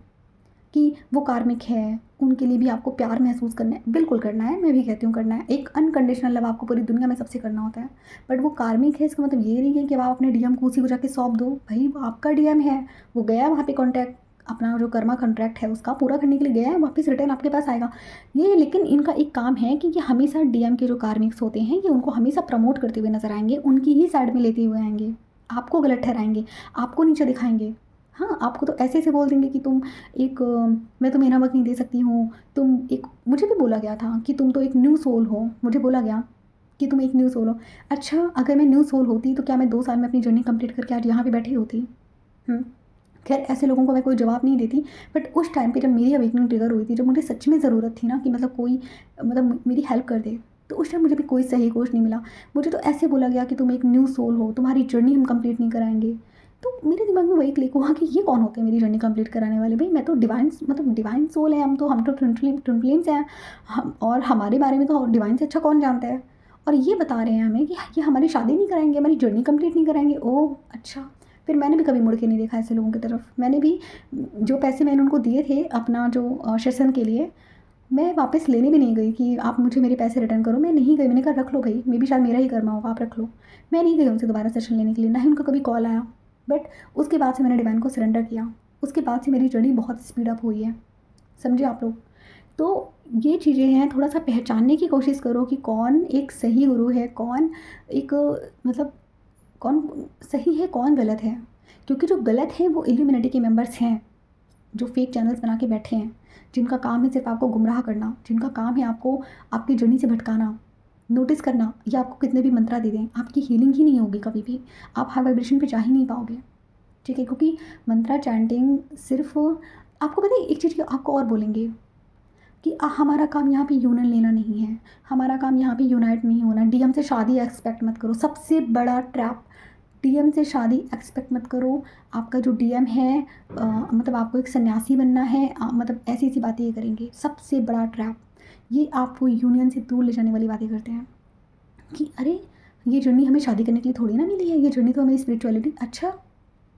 कि वो कार्मिक है, उनके लिए भी आपको प्यार महसूस करना है, बिल्कुल करना है, मैं भी कहती हूँ करना है। एक अनकंडीशनल लव आपको पूरी दुनिया में सबसे करना होता है। बट वो कार्मिक है, इसका मतलब ये नहीं है कि अब आप अपने डीएम को उसी को जाके सौंप दो। भई वो आपका डीएम है, वो गया वहाँ पे कॉन्टैक्ट, अपना जो कर्मा कॉन्ट्रैक्ट है उसका पूरा करने के लिए गया है, वापस रिटर्न आपके पास आएगा। ये लेकिन इनका एक काम है कि ये हमेशा डीएम के जो कार्मिक्स होते हैं, ये उनको हमेशा प्रमोट करते हुए नज़र आएँगे, उनकी ही साइड में लेते हुए आएँगे। आपको गलत ठहराएँगे, आपको नीचा दिखाएँगे। हाँ, आपको तो ऐसे-ऐसे बोल देंगे कि तुम एक मैं तुम्हें नमक नहीं दे सकती हूँ, तुम एक, मुझे भी बोला गया था कि तुम तो एक न्यू सोल हो, मुझे बोला गया कि तुम एक न्यू सोल हो। अच्छा, अगर मैं न्यू सोल होती तो क्या मैं 2 साल में अपनी जर्नी कंप्लीट करके आज यहाँ पे बैठी होती? हुँ। खैर ऐसे लोगों को मैं कोई जवाब नहीं देती, बट उस टाइम पे जब मेरी अवेकनिंग ट्रिगर हुई थी, जब मुझे सच में ज़रूरत थी ना कि मतलब कोई मतलब मेरी हेल्प कर दे, तो उस टाइम मुझे भी कोई सही कोच नहीं मिला। मुझे तो ऐसे बोला गया कि तुम एक न्यू सोल हो, तुम्हारी जर्नी हम कंप्लीट नहीं कराएँगे। तो मेरे दिमाग में वही क्लिक हुआ कि ये कौन होते हैं मेरी जर्नी कंप्लीट कराने वाले? भई मैं तो डिवाइन मतलब डिवाइन सोल है, हम तो ट्विन फ्लेम्स हैं। हम और हमारे बारे में तो डिवाइन से अच्छा कौन जानता है? और ये बता रहे हैं हमें कि ये हमारी शादी नहीं कराएँगे, हमारी जर्नी कंप्लीट नहीं कराएँगे। ओह! अच्छा। फिर मैंने भी कभी मुड़ के नहीं देखा ऐसे लोगों की तरफ। मैंने भी जो पैसे मैंने उनको दिए थे अपना जो सेशन के लिए, मैं वापस लेने भी नहीं गई कि आप मुझे मेरे पैसे रिटर्न करो, मैं नहीं गई। मैंने कहा रख लो भई, मे बी शायद मेरा ही कर्मा होगा, आप रख लो। मैं नहीं गई उनसे दोबारा सेशन लेने के लिए, ना ही उनका कभी कॉल आया। बट उसके बाद से मैंने डिवाइन को सरेंडर किया। उसके बाद से मेरी जर्नी बहुत स्पीड अप हुई है। समझे आप लोग? तो ये चीज़ें हैं, थोड़ा-सा पहचानने की कोशिश करो कि कौन एक सही गुरु है, कौन एक मतलब कौन सही है, कौन गलत है। क्योंकि जो गलत हैं वो इल्यूमिनेटी के मेंबर्स हैं, जो फेक चैनल्स बना के बैठे हैं, जिनका काम है सिर्फ़ आपको गुमराह करना, जिनका काम है आपको आपकी जर्नी से भटकाना, नोटिस करना या आपको कितने भी मंत्रा दे दें, आपकी हीलिंग ही नहीं होगी कभी भी। आप हाई वाइब्रेशन पे जा ही नहीं पाओगे, ठीक है? क्योंकि मंत्रा चैंटिंग सिर्फ़ आपको पता है एक चीज़ आपको और बोलेंगे कि हमारा काम यहाँ पे यूनियन लेना नहीं है, हमारा काम यहाँ पे यूनाइट नहीं होना, डीएम से शादी एक्सपेक्ट मत करो। सबसे बड़ा ट्रैप, डीएम से शादी एक्सपेक्ट मत करो। आपका जो डीएम है मतलब आपको एक सन्यासी बनना है, मतलब ऐसी-ऐसी बातें ये करेंगे। सबसे बड़ा ट्रैप, ये आपको यूनियन से दूर ले जाने वाली बातें करते हैं कि अरे! ये जर्नी हमें शादी करने के लिए थोड़ी ना मिली है, ये जर्नी तो हमें स्पिरिचुअलिटी, अच्छा!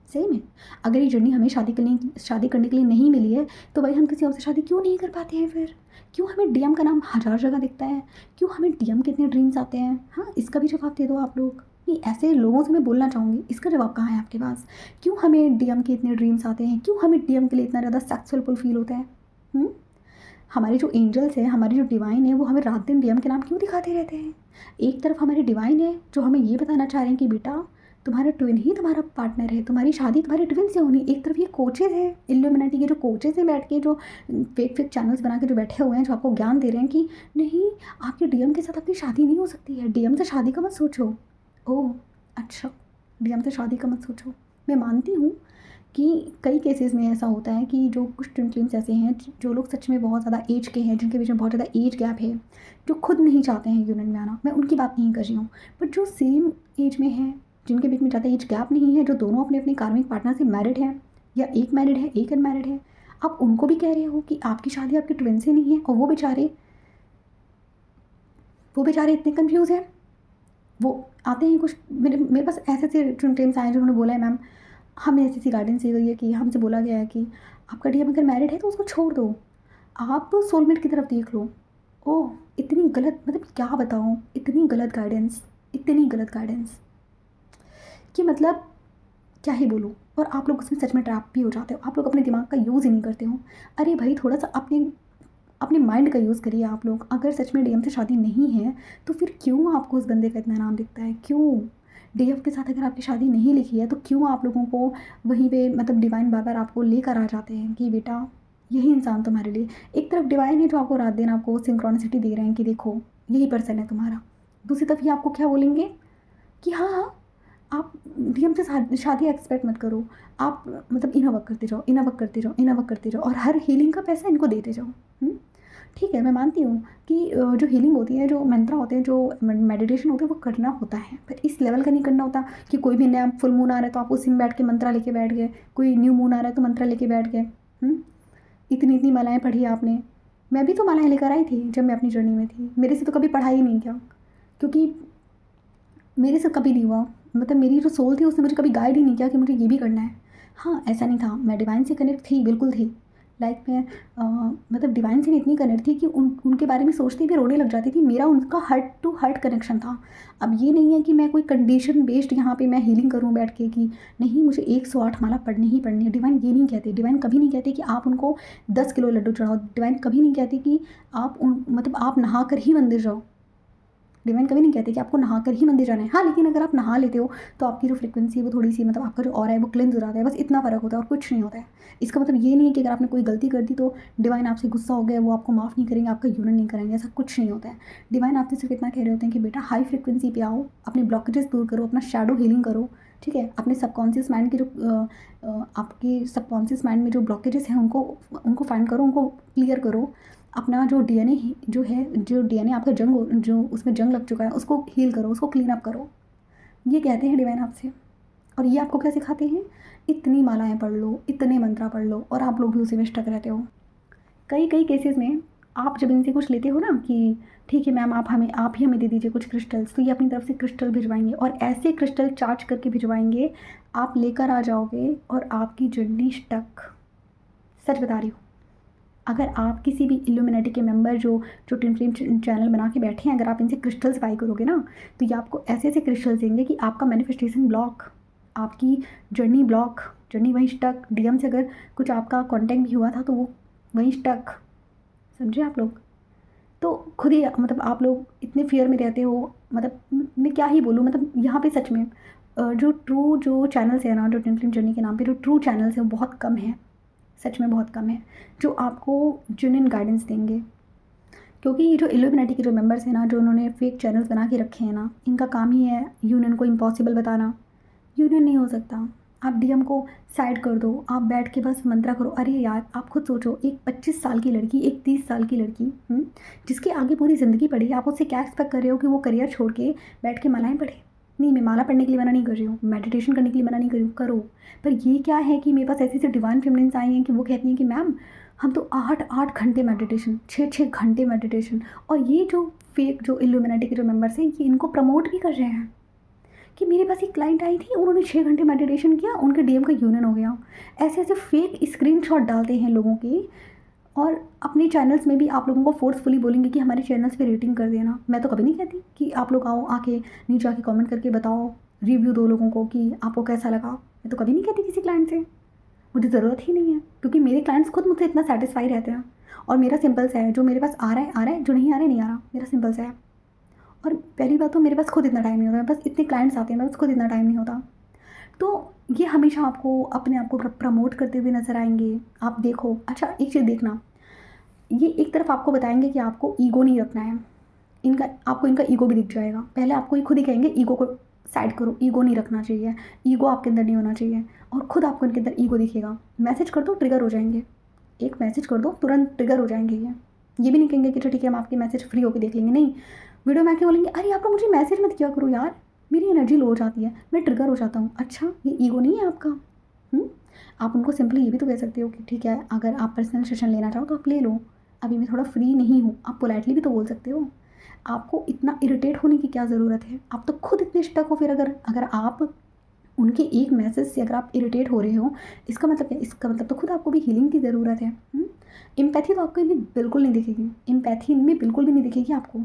सही में? अगर ये जर्नी हमें शादी करने के लिए नहीं मिली है, तो भाई हम किसी और से शादी क्यों नहीं कर पाते हैं फिर? क्यों हमें डीएम का नाम हज़ार जगह दिखता है? क्यों हमें डीएम के इतने ड्रीम्स आते हैं? हाँ, इसका भी जवाब दे दो आप लोग। नहीं, ऐसे लोगों से मैं बोलना चाहूँगी, इसका जवाब कहाँ है आपके पास? क्यों हमें डीएम के इतने ड्रीम्स आते हैं? क्यों हमें डीएम के लिए इतना ज़्यादा सेक्सुअल फील होता है? हुँ? हमारे जो एंजल्स हैं, हमारी जो डिवाइन है, वो हमें रात दिन डीएम के नाम क्यों दिखाते रहते हैं? एक तरफ हमारे डिवाइन है, जो हमें ये बताना चाह रहे हैं कि बेटा तुम्हारा ट्विन ही तुम्हारा पार्टनर है, तुम्हारी शादी तुम्हारे ट्विन से होनी। एक तरफ ये कोचेज़ हैं, इल्यूमिनेटी के जो कोचेज़ हैं बैठ के, जो फेक चैनल्स बना के जो बैठे हुए हैं, जो आपको ज्ञान दे रहे हैं कि नहीं, आपके डीएम के साथ आपकी शादी नहीं हो सकती है, डीएम से शादी का मत सोचो। ओह! अच्छा, डीएम से शादी का मत सोचो। मैं मानती हूँ कि कई केसेस में ऐसा होता है कि जो कुछ ट्विन फ्लेम्स ऐसे हैं, जो लोग सच में बहुत ज़्यादा एज के हैं, जिनके बीच में बहुत ज़्यादा एज गैप है, जो खुद नहीं चाहते हैं यूनियन में आना, मैं उनकी बात नहीं कर रही हूँ। बट जो सेम एज में हैं, जिनके बीच में ज़्यादा एज गैप नहीं है, जो दोनों अपने-अपने कार्मिक पार्टनर से मैरिड हैं या एक मैरिड है, एक अनमैरिड है, आप उनको भी कह रहे हो कि आपकी शादी आपके ट्विन से नहीं है, और वो बेचारे इतने कन्फ्यूज़ हैं। वो आते हैं कुछ मेरे मेरे पास ऐसे-ऐसे ट्विन फ्लेम्स आए हैं जिन्होंने बोला है मैम, हमें ऐसी-ऐसी गाइडेंस दी गई है कि हमसे बोला गया है कि आपका डीएम अगर मैरिड है तो उसको छोड़ दो, आप सोलमेट की तरफ देख लो। ओह! इतनी गलत, मतलब क्या बताऊँ, इतनी गलत गाइडेंस कि मतलब क्या ही बोलूँ। और आप लोग उसमें सच में ट्रैप भी हो जाते हो, आप लोग अपने दिमाग का यूज़ ही नहीं करते हो। अरे भाई, थोड़ा-सा अपने अपने माइंड का यूज़ करिए आप लोग। अगर सच में डीएम से शादी नहीं है, तो फिर क्यों आपको उस बंदे का इतना नाम दिखता है? क्यों? डीएम के साथ अगर आपकी शादी नहीं लिखी है, तो क्यों आप लोगों को वहीं पे मतलब डिवाइन बार-बार आपको लेकर आ जाते हैं कि बेटा यही इंसान तुम्हारे लिए। एक तरफ डिवाइन है जो आपको रात-दिन आपको सिंक्रोनिसिटी दे रहे हैं कि देखो यही पर्सन है तुम्हारा। दूसरी तरफ ये आपको क्या बोलेंगे कि हाँ, हाँ, आप डीएम से शादी एक्सपेक्ट मत करो। आप मतलब इनर वर्क करते जाओ, इनर वर्क करते जाओ, इनर वर्क करते जाओ, और हर हीलिंग का पैसा इनको देते जाओ। ठीक है, मैं मानती हूँ कि जो हीलिंग होती है, जो मंत्र होते हैं, जो मेडिटेशन होते हैं, वो करना होता है, पर इस लेवल का नहीं करना होता कि कोई भी नया फुल मून आ रहा है तो आप उसी में बैठ के मंत्रा लेके बैठ गए, कोई न्यू मून आ रहा है तो मंत्रा लेके बैठ गए। इतनी इतनी मालाएं पढ़ी आपने। मैं भी तो मालाएं लेकर आई थी जब मैं अपनी जर्नी में थी, मेरे से तो कभी पढ़ा ही नहीं किया, क्योंकि मेरे से कभी नहीं हुआ। मतलब मेरी जो सोल थी उसने मुझे कभी गाइड ही नहीं किया कि मुझे ये भी करना है। हाँ, ऐसा नहीं था, मैं डिवाइन से कनेक्ट थी, बिल्कुल थी। लाइक मैं मतलब डिवाइन से भी इतनी कनेक्ट थी कि उनके बारे में सोचती भी रोने लग जाती थी। मेरा उनका हार्ट टू हार्ट कनेक्शन था। अब ये नहीं है कि मैं कोई कंडीशन बेस्ड यहाँ पे मैं हीलिंग करूँ बैठ के कि नहीं मुझे 108 माला पढ़नी ही पढ़नी है। डिवाइन ये नहीं कहते, डिवाइन कभी नहीं कहते कि आप उनको 10 किलो लड्डू चढ़ाओ। डिवाइन कभी नहीं कहते कि आप मतलब आप नहा कर ही मंदिर जाओ। डिवाइन कभी नहीं कहते कि आपको नहाकर ही मंदिर जाना है। हाँ, लेकिन अगर आप नहा लेते हो तो आपकी जो फ्रिक्वेंसी है वो थोड़ी सी, मतलब आपका जो ऑरा है वो क्लिनज हो जाता है। बस इतना फ़र्क होता है और कुछ नहीं होता है। इसका मतलब ये नहीं है कि अगर आपने कोई गलती कर दी तो डिवाइन आपसे गुस्सा हो गया, वो आपको माफ़ नहीं करेंगे, आपका यूनियन नहीं करेंगे, ऐसा कुछ नहीं होता है। डिवाइन आपसे सिर्फ इतना कह रहे होते हैं कि बेटा हाई फ्रिक्वेंसी पे आओ, अपने ब्लॉकेजेस दूर करो, अपना शैडो हीलिंग करो। ठीक है, अपने सबकॉन्शियस माइंड के जो आपके सबकॉन्शियस माइंड में जो ब्लॉकेजेस हैं उनको फाइंड करो, उनको क्लियर करो। अपना जो डीएनए जो है, जो डीएनए आपका जो उसमें जंग लग चुका है उसको हील करो, उसको क्लीन अप करो। ये कहते हैं डिवाइन आपसे। और ये आपको क्या सिखाते हैं? इतनी मालाएं पढ़ लो, इतने मंत्रा पढ़ लो, और आप लोग भी उसी में स्टक रहते हो। कई कई केसेस में आप जब इनसे कुछ लेते हो ना कि ठीक है मैम आप ही हमें दे दीजिए कुछ क्रिस्टल्स, तो ये अपनी तरफ से क्रिस्टल भिजवाएंगे, और ऐसे क्रिस्टल चार्ज करके भिजवाएंगे, आप लेकर आ जाओगे और आपकी जर्नी स्टक। सच बता रही हूँ। अगर आप किसी भी इल्यूमिनेटी के मेंबर जो जो ट्विन फ्लेम चैनल बना के बैठे हैं, अगर आप इनसे क्रिस्टल्स बाई करोगे ना, तो ये आपको ऐसे ऐसे क्रिस्टल्स देंगे कि आपका मैनिफेस्टेशन ब्लॉक, आपकी जर्नी वहीं स्टक। डीएम से अगर कुछ आपका कांटेक्ट भी हुआ था तो वो वहीं स्टक। समझे आप लोग? तो खुद ही मतलब आप लोग इतने फियर में रहते हो। मतलब मैं क्या ही बोलूँ, मतलब यहाँ पे सच में जो ट्रू जो चैनल्स है ना, जो ट्विन फ्लेम जर्नी के नाम पे जो ट्रू चैनल्स हैं वो बहुत कम है। सच में बहुत कम है जो आपको जेन्युइन गाइडेंस देंगे। क्योंकि ये जो इल्यूमिनेटी के जो मेंबर्स हैं ना, जो उन्होंने फेक चैनल्स बना के रखे हैं ना, इनका काम ही है यूनियन को इम्पॉसिबल बताना। यूनियन नहीं हो सकता। आप डीएम को साइड कर दो, आप बैठ के बस मंत्रा करो। अरे यार, आप खुद सोचो, एक 25 साल की लड़की, एक 30 साल की लड़की जिसके आगे पूरी ज़िंदगी पड़ी है, आप उससे क्या एक्सपेक्ट कर रहे हो कि वो करियर छोड़ के बैठ के मालाएं पढ़े? नहीं, मैं माला पढ़ने के लिए मना नहीं कर रही हूँ, मेडिटेशन करने के लिए मना नहीं कर रही हूँ, करो। पर ये क्या है कि मेरे पास ऐसी ऐसी डिवाइन फेमिनिन्स आई हैं कि वो कहती हैं कि मैम हम तो 8-8 घंटे मेडिटेशन, 6-6 घंटे मेडिटेशन। और ये जो फेक जो इल्यूमिनेटी के जो मेंबर्स हैं, ये इनको प्रमोट भी कर रहे हैं कि मेरे पास एक क्लाइंट आई थी, उन्होंने 6 घंटे मेडिटेशन किया, उनके डीएम का यूनियन हो गया। ऐसे ऐसे फेक स्क्रीनशॉट डालते हैं लोगों के, और अपने चैनल्स में भी आप लोगों को फोर्सफुली बोलेंगे कि हमारे चैनल्स पे रेटिंग कर देना। मैं तो कभी नहीं कहती कि आप लोग आओ, आके नीचे आके कमेंट करके बताओ, रिव्यू दो लोगों को कि आपको कैसा लगा। मैं तो कभी नहीं कहती किसी क्लाइंट से, मुझे ज़रूरत ही नहीं है, क्योंकि मेरे क्लाइंट्स खुद मुझसे इतना सेटिस्फाई रहते हैं। और मेरा सिंपल सा है, जो मेरे पास आ रहा है, जो नहीं आ रहा है नहीं आ रहा, मेरा सिंपल सा है। और पहली बात तो मेरे पास खुद इतना टाइम नहीं होता, बस इतने क्लाइंट्स आते हैं, मेरे पास खुद इतना टाइम नहीं होता। तो ये हमेशा आपको अपने आप को प्रमोट करते हुए नज़र आएंगे। आप देखो, अच्छा एक चीज़ देखना, ये एक तरफ आपको बताएंगे कि आपको ईगो नहीं रखना है। आपको इनका ईगो भी दिख जाएगा। पहले आपको ये खुद ही कहेंगे ईगो को साइड करो, ईगो नहीं रखना चाहिए, ईगो आपके अंदर नहीं होना चाहिए। और खुद आपको इनके अंदर ईगो दिखेगा। मैसेज कर दो, ट्रिगर हो जाएंगे। एक मैसेज कर दो, तुरंत ट्रिगर हो जाएंगे। ये भी नहीं कहेंगे कि ठीक है हम आपके मैसेज फ्री होकर देख लेंगे। नहीं, वीडियो में आके बोलेंगे अरे आप लोग मुझे मैसेज मत किया करो यार, मेरी एनर्जी लो हो जाती है, मैं ट्रिगर हो जाता हूँ। अच्छा, ये ईगो नहीं है आपका। आप उनको सिंपली ये भी तो कह सकते हो कि ठीक है, अगर आप पर्सनल सेशन लेना चाहो तो आप ले लो, अभी मैं थोड़ा फ्री नहीं हूँ। आप पोलाइटली भी तो बोल सकते हो। आपको इतना इरिटेट होने की क्या ज़रूरत है? आप तो खुद इतने स्टक हो। फिर अगर आप उनके एक मैसेज से अगर आप इरिटेट हो रहे हो, इसका मतलब क्या? इसका मतलब तो खुद आपको भी हीलिंग की ज़रूरत है। एम्पैथी तो आपको इनमें बिल्कुल नहीं दिखेगी, एम्पैथी इनमें बिल्कुल भी नहीं दिखेगी आपको।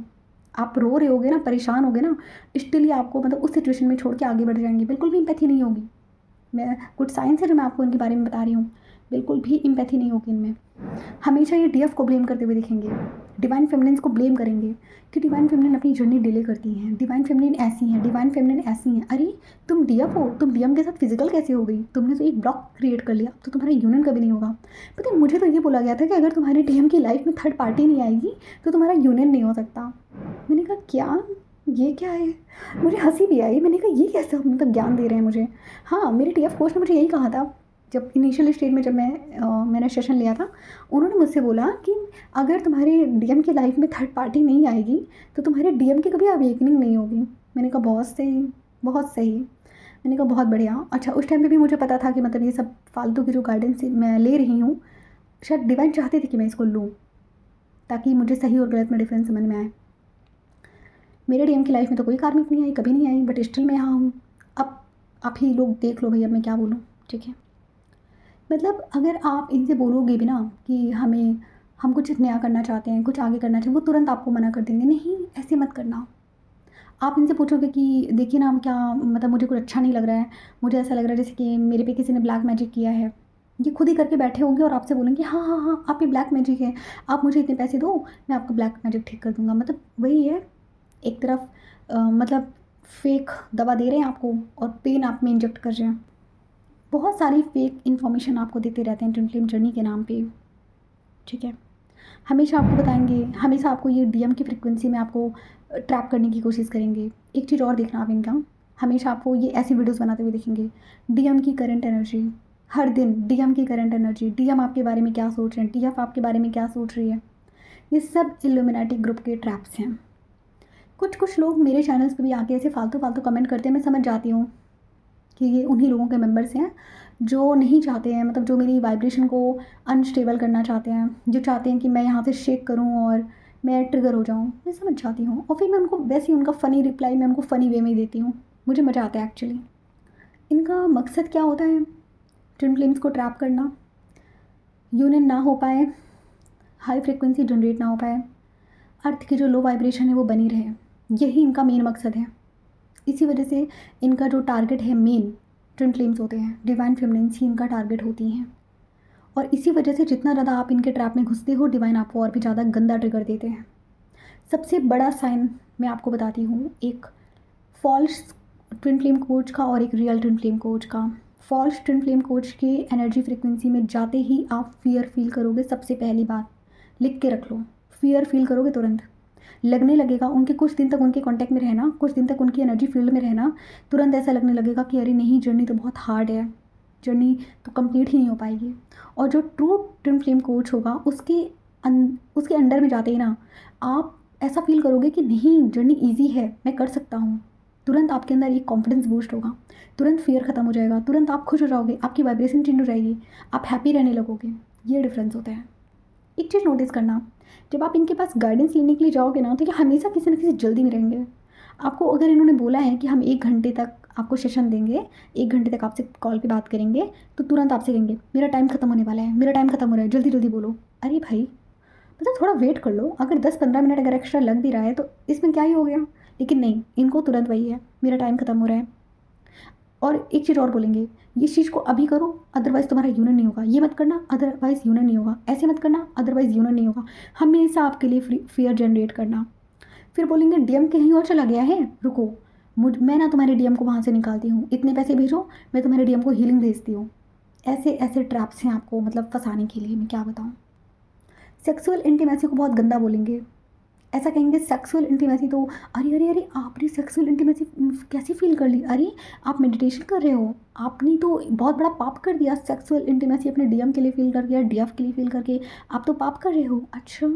आप रो रहे होगे ना, परेशान होगे ना, स्टिल ही आपको मतलब उस सिचुएशन में छोड़ के आगे बढ़ जाएंगे। बिल्कुल भी एम्पैथी नहीं होगी। मैं कुछ साइंस है जो मैं आपको इनके बारे में बता रही हूँ, बिल्कुल भी एम्पैथी नहीं होगी इनमें। हमेशा ये डीएफ को ब्लेम करते हुए दिखेंगे, डिवाइन फेमिनिन्स को ब्लेम करेंगे कि डिवाइन फेमिनिन अपनी जर्नी डिले करती हैं, डिवाइन फेमिनिन ऐसी हैं, डिवाइन फेमिनिन ऐसी हैं। अरे तुम डीएफ हो, तुम डीएम के साथ फिजिकल कैसे हो गई? तुमने तो एक ब्लॉक क्रिएट कर लिया, तो तुम्हारा यूनियन कभी नहीं होगा। पता है, मुझे तो ये बोला गया था कि अगर तुम्हारे डीएम की लाइफ में थर्ड पार्टी नहीं आएगी तो तुम्हारा यूनियन नहीं हो सकता। मैंने कहा क्या? ये क्या है? मुझे हँसी भी आई, मैंने कहा ये कैसा मतलब ज्ञान दे रहे हैं मुझे। हाँ, मेरे टीएफ कोच ने मुझे यही कहा था, जब इनिशियल स्टेज में जब मैंने सेशन लिया था, उन्होंने मुझसे बोला कि अगर तुम्हारे डीएम की लाइफ में थर्ड पार्टी नहीं आएगी, तो तुम्हारे डीएम की कभी अवेकनिंग नहीं होगी। मैंने कहा बहुत सही, बहुत सही। मैंने कहा बहुत बढ़िया। अच्छा, उस टाइम पे भी मुझे पता था कि मतलब ये सब फालतू की जो गाइडेंस मैं ले रही हूँ, शायद डिवाइन चाहते थे कि मैं इसको लूँ, ताकि मुझे सही और गलत में डिफरेंस समझ में आए। मेरे डीएम की लाइफ में तो कोई कार्मिक नहीं आई, कभी नहीं आई, बट स्टिल मैं यहाँ हूँ। अब आप ही लोग देख लो भाई, अब मैं क्या बोलूँ, ठीक है। मतलब अगर आप इनसे बोलोगे भी ना कि हम कुछ नया करना चाहते हैं, कुछ आगे करना चाहते हैं, वो तुरंत आपको मना कर देंगे, नहीं ऐसे मत करना। आप इनसे पूछोगे कि देखिए ना, हम क्या मतलब मुझे कुछ अच्छा नहीं लग रहा है, मुझे ऐसा लग रहा है जैसे कि मेरे पे किसी ने ब्लैक मैजिक किया है। ये खुद ही करके बैठे होंगे और आपसे बोलेंगे हाँ हाँ हाँ, आप ये ब्लैक मैजिक है, आप मुझे इतने पैसे दो, मैं आपका ब्लैक मैजिक ठीक कर दूंगा। मतलब वही है, एक तरफ मतलब फेक दवा दे रहे हैं आपको और पेन आप में इंजेक्ट कर रहे हैं। बहुत सारी फेक इन्फॉर्मेशन आपको देते रहते हैं ट्विन फ्लेम जर्नी के नाम पे, ठीक है। हमेशा आपको बताएंगे, हमेशा आपको ये डीएम की फ्रिक्वेंसी में आपको ट्रैप करने की कोशिश करेंगे। एक चीज़ और देखना आप इनका, हमेशा आपको ये ऐसी वीडियोस बनाते हुए दिखेंगे, डीएम की करंट एनर्जी, हर दिन डीएम की करंट एनर्जी, डीएम आपके बारे में क्या सोच रहे हैं, टीएफ आपके बारे में क्या सोच रही है। ये सब इल्यूमिनाटी ग्रुप के ट्रैप्स हैं। कुछ कुछ लोग मेरे चैनल्स पे भी आके ऐसे फालतू फालतू कमेंट करते हैं, मैं समझ जाती हूँ कि ये उन्हीं लोगों के मेंबर्स हैं जो नहीं चाहते हैं, मतलब जो मेरी वाइब्रेशन को अनस्टेबल करना चाहते हैं, जो चाहते हैं कि मैं यहाँ से शेक करूँ और मैं ट्रिगर हो जाऊँ। मैं समझ जाती हूँ और फिर मैं उनको वैसे ही उनका फ़नी रिप्लाई मैं उनको फ़नी वे में ही देती हूँ। मुझे मज़ा आता है एक्चुअली। इनका मकसद क्या होता है? ट्विन फ्लेम्स को ट्रैप करना, यूनियन ना हो पाए, हाई फ्रिक्वेंसी जनरेट ना हो पाए, अर्थ की जो लो वाइब्रेशन है वो बनी रहे, यही इनका मेन मकसद है। इसी वजह से इनका जो टारगेट है मेन, ट्विन फ्लेम्स होते हैं, डिवाइन फेमिनिन्स ही इनका टारगेट होती हैं। और इसी वजह से जितना ज़्यादा आप इनके ट्रैप में घुसते हो, डिवाइन आपको और भी ज़्यादा गंदा ट्रिगर देते हैं। सबसे बड़ा साइन मैं आपको बताती हूँ, एक फॉल्स ट्विन फ्लेम कोच का और एक रियल ट्विन फ्लेम कोच का। फॉल्स ट्विन फ्लेम कोच के एनर्जी फ्रिक्वेंसी में जाते ही आप फियर फील करोगे। सबसे पहली बात लिख के रख लो, फियर फील करोगे तुरंत, लगने लगेगा। उनके कुछ दिन तक उनके कांटेक्ट में रहना, कुछ दिन तक उनकी एनर्जी फील्ड में रहना, तुरंत ऐसा लगने लगेगा कि अरे नहीं, जर्नी तो बहुत हार्ड है, जर्नी तो कंप्लीट ही नहीं हो पाएगी। और जो ट्रू ट्विन फ्लेम कोच होगा उसके अंडर में जाते ही ना आप ऐसा फील करोगे कि नहीं, जर्नी ईजी है, मैं कर सकता हूँ। तुरंत आपके अंदर एक कॉन्फिडेंस बूस्ट होगा, तुरंत फियर ख़त्म हो जाएगा, तुरंत आप खुश हो जाओगे, आपकी वाइब्रेशन चेंज हो जाएगी, आप हैप्पी रहने लगोगे। ये डिफरेंस होता है। एक चीज़ नोटिस करना, जब आप इनके पास गाइडेंस लेने के लिए जाओगे ना, तो ये हमेशा किसी न किसी जल्दी में रहेंगे। आपको अगर इन्होंने बोला है कि हम 1 घंटे तक आपको सेशन देंगे, 1 घंटे तक आपसे कॉल पे बात करेंगे, तो तुरंत आपसे कहेंगे मेरा टाइम ख़त्म होने वाला है, मेरा टाइम ख़त्म हो रहा है, जल्दी जल्दी बोलो। अरे भाई, मतलब थोड़ा वेट कर लो। अगर 10-15 मिनट अगर एक्स्ट्रा लग भी रहा है तो इसमें क्या ही हो गया। लेकिन नहीं, इनको तुरंत वही है, मेरा टाइम ख़त्म हो रहा है। और एक चीज़ और बोलेंगे, इस चीज़ को अभी करो अदरवाइज़ तुम्हारा यूनियन नहीं होगा, ये मत करना अदरवाइज़ यूनियन नहीं होगा, ऐसे मत करना अदरवाइज़ यूनियन नहीं होगा। हमेशा आपके लिए फियर जनरेट करना। फिर बोलेंगे डीएम कहीं और चला गया है, रुको, मैं ना तुम्हारे डीएम को वहाँ से निकालती हूँ, इतने पैसे भेजो, मैं तुम्हारे डीएम को हीलिंग भेजती हूँ। ऐसे ऐसे ट्रैप्स हैं आपको मतलब फंसाने के लिए, मैं क्या बताऊँ। सेक्सुअल इंटीमेसी को बहुत गंदा बोलेंगे, ऐसा कहेंगे सेक्सुअल इंटीमेसी तो अरे अरे अरे, आपने सेक्सुअल इंटीमेसी कैसे फील कर ली, अरे आप मेडिटेशन कर रहे हो, आपने तो बहुत बड़ा पाप कर दिया। सेक्सुअल इंटीमेसी अपने डीएम के लिए फील करके या डीएफ के लिए फील करके आप तो पाप कर रहे हो। अच्छा,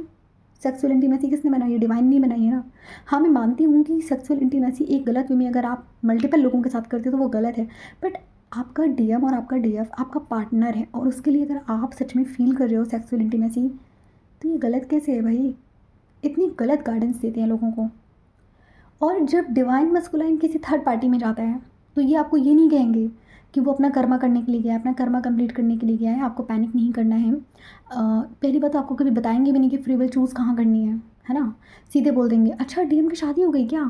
सेक्सुअल इंटीमेसी किसने बनाई है? डिवाइन नहीं बनाई है ना। हाँ, मैं मानती हूँ कि सेक्सुअल इंटीमेसी एक गलत वे में अगर आप मल्टीपल लोगों के साथ करते हो तो वो गलत है, बट आपका डीएम और आपका डीएफ आपका पार्टनर है और उसके लिए अगर आप सच में फील कर रहे हो सेक्सुअल इंटीमेसी, तो ये गलत कैसे है भाई? इतनी गलत गाइडेंस देते हैं लोगों को। और जब डिवाइन मस्कुलाइन किसी थर्ड पार्टी में जाता है, तो ये आपको ये नहीं कहेंगे कि वो अपना कर्मा करने के लिए गया है, अपना कर्मा कंप्लीट करने के लिए गया है। आपको पैनिक नहीं करना है। पहली बात तो आपको कभी बताएंगे भी नहीं कि फ्री विल चूज़ कहाँ करनी है ना। सीधे बोल देंगे अच्छा डीएम की शादी हो गई क्या,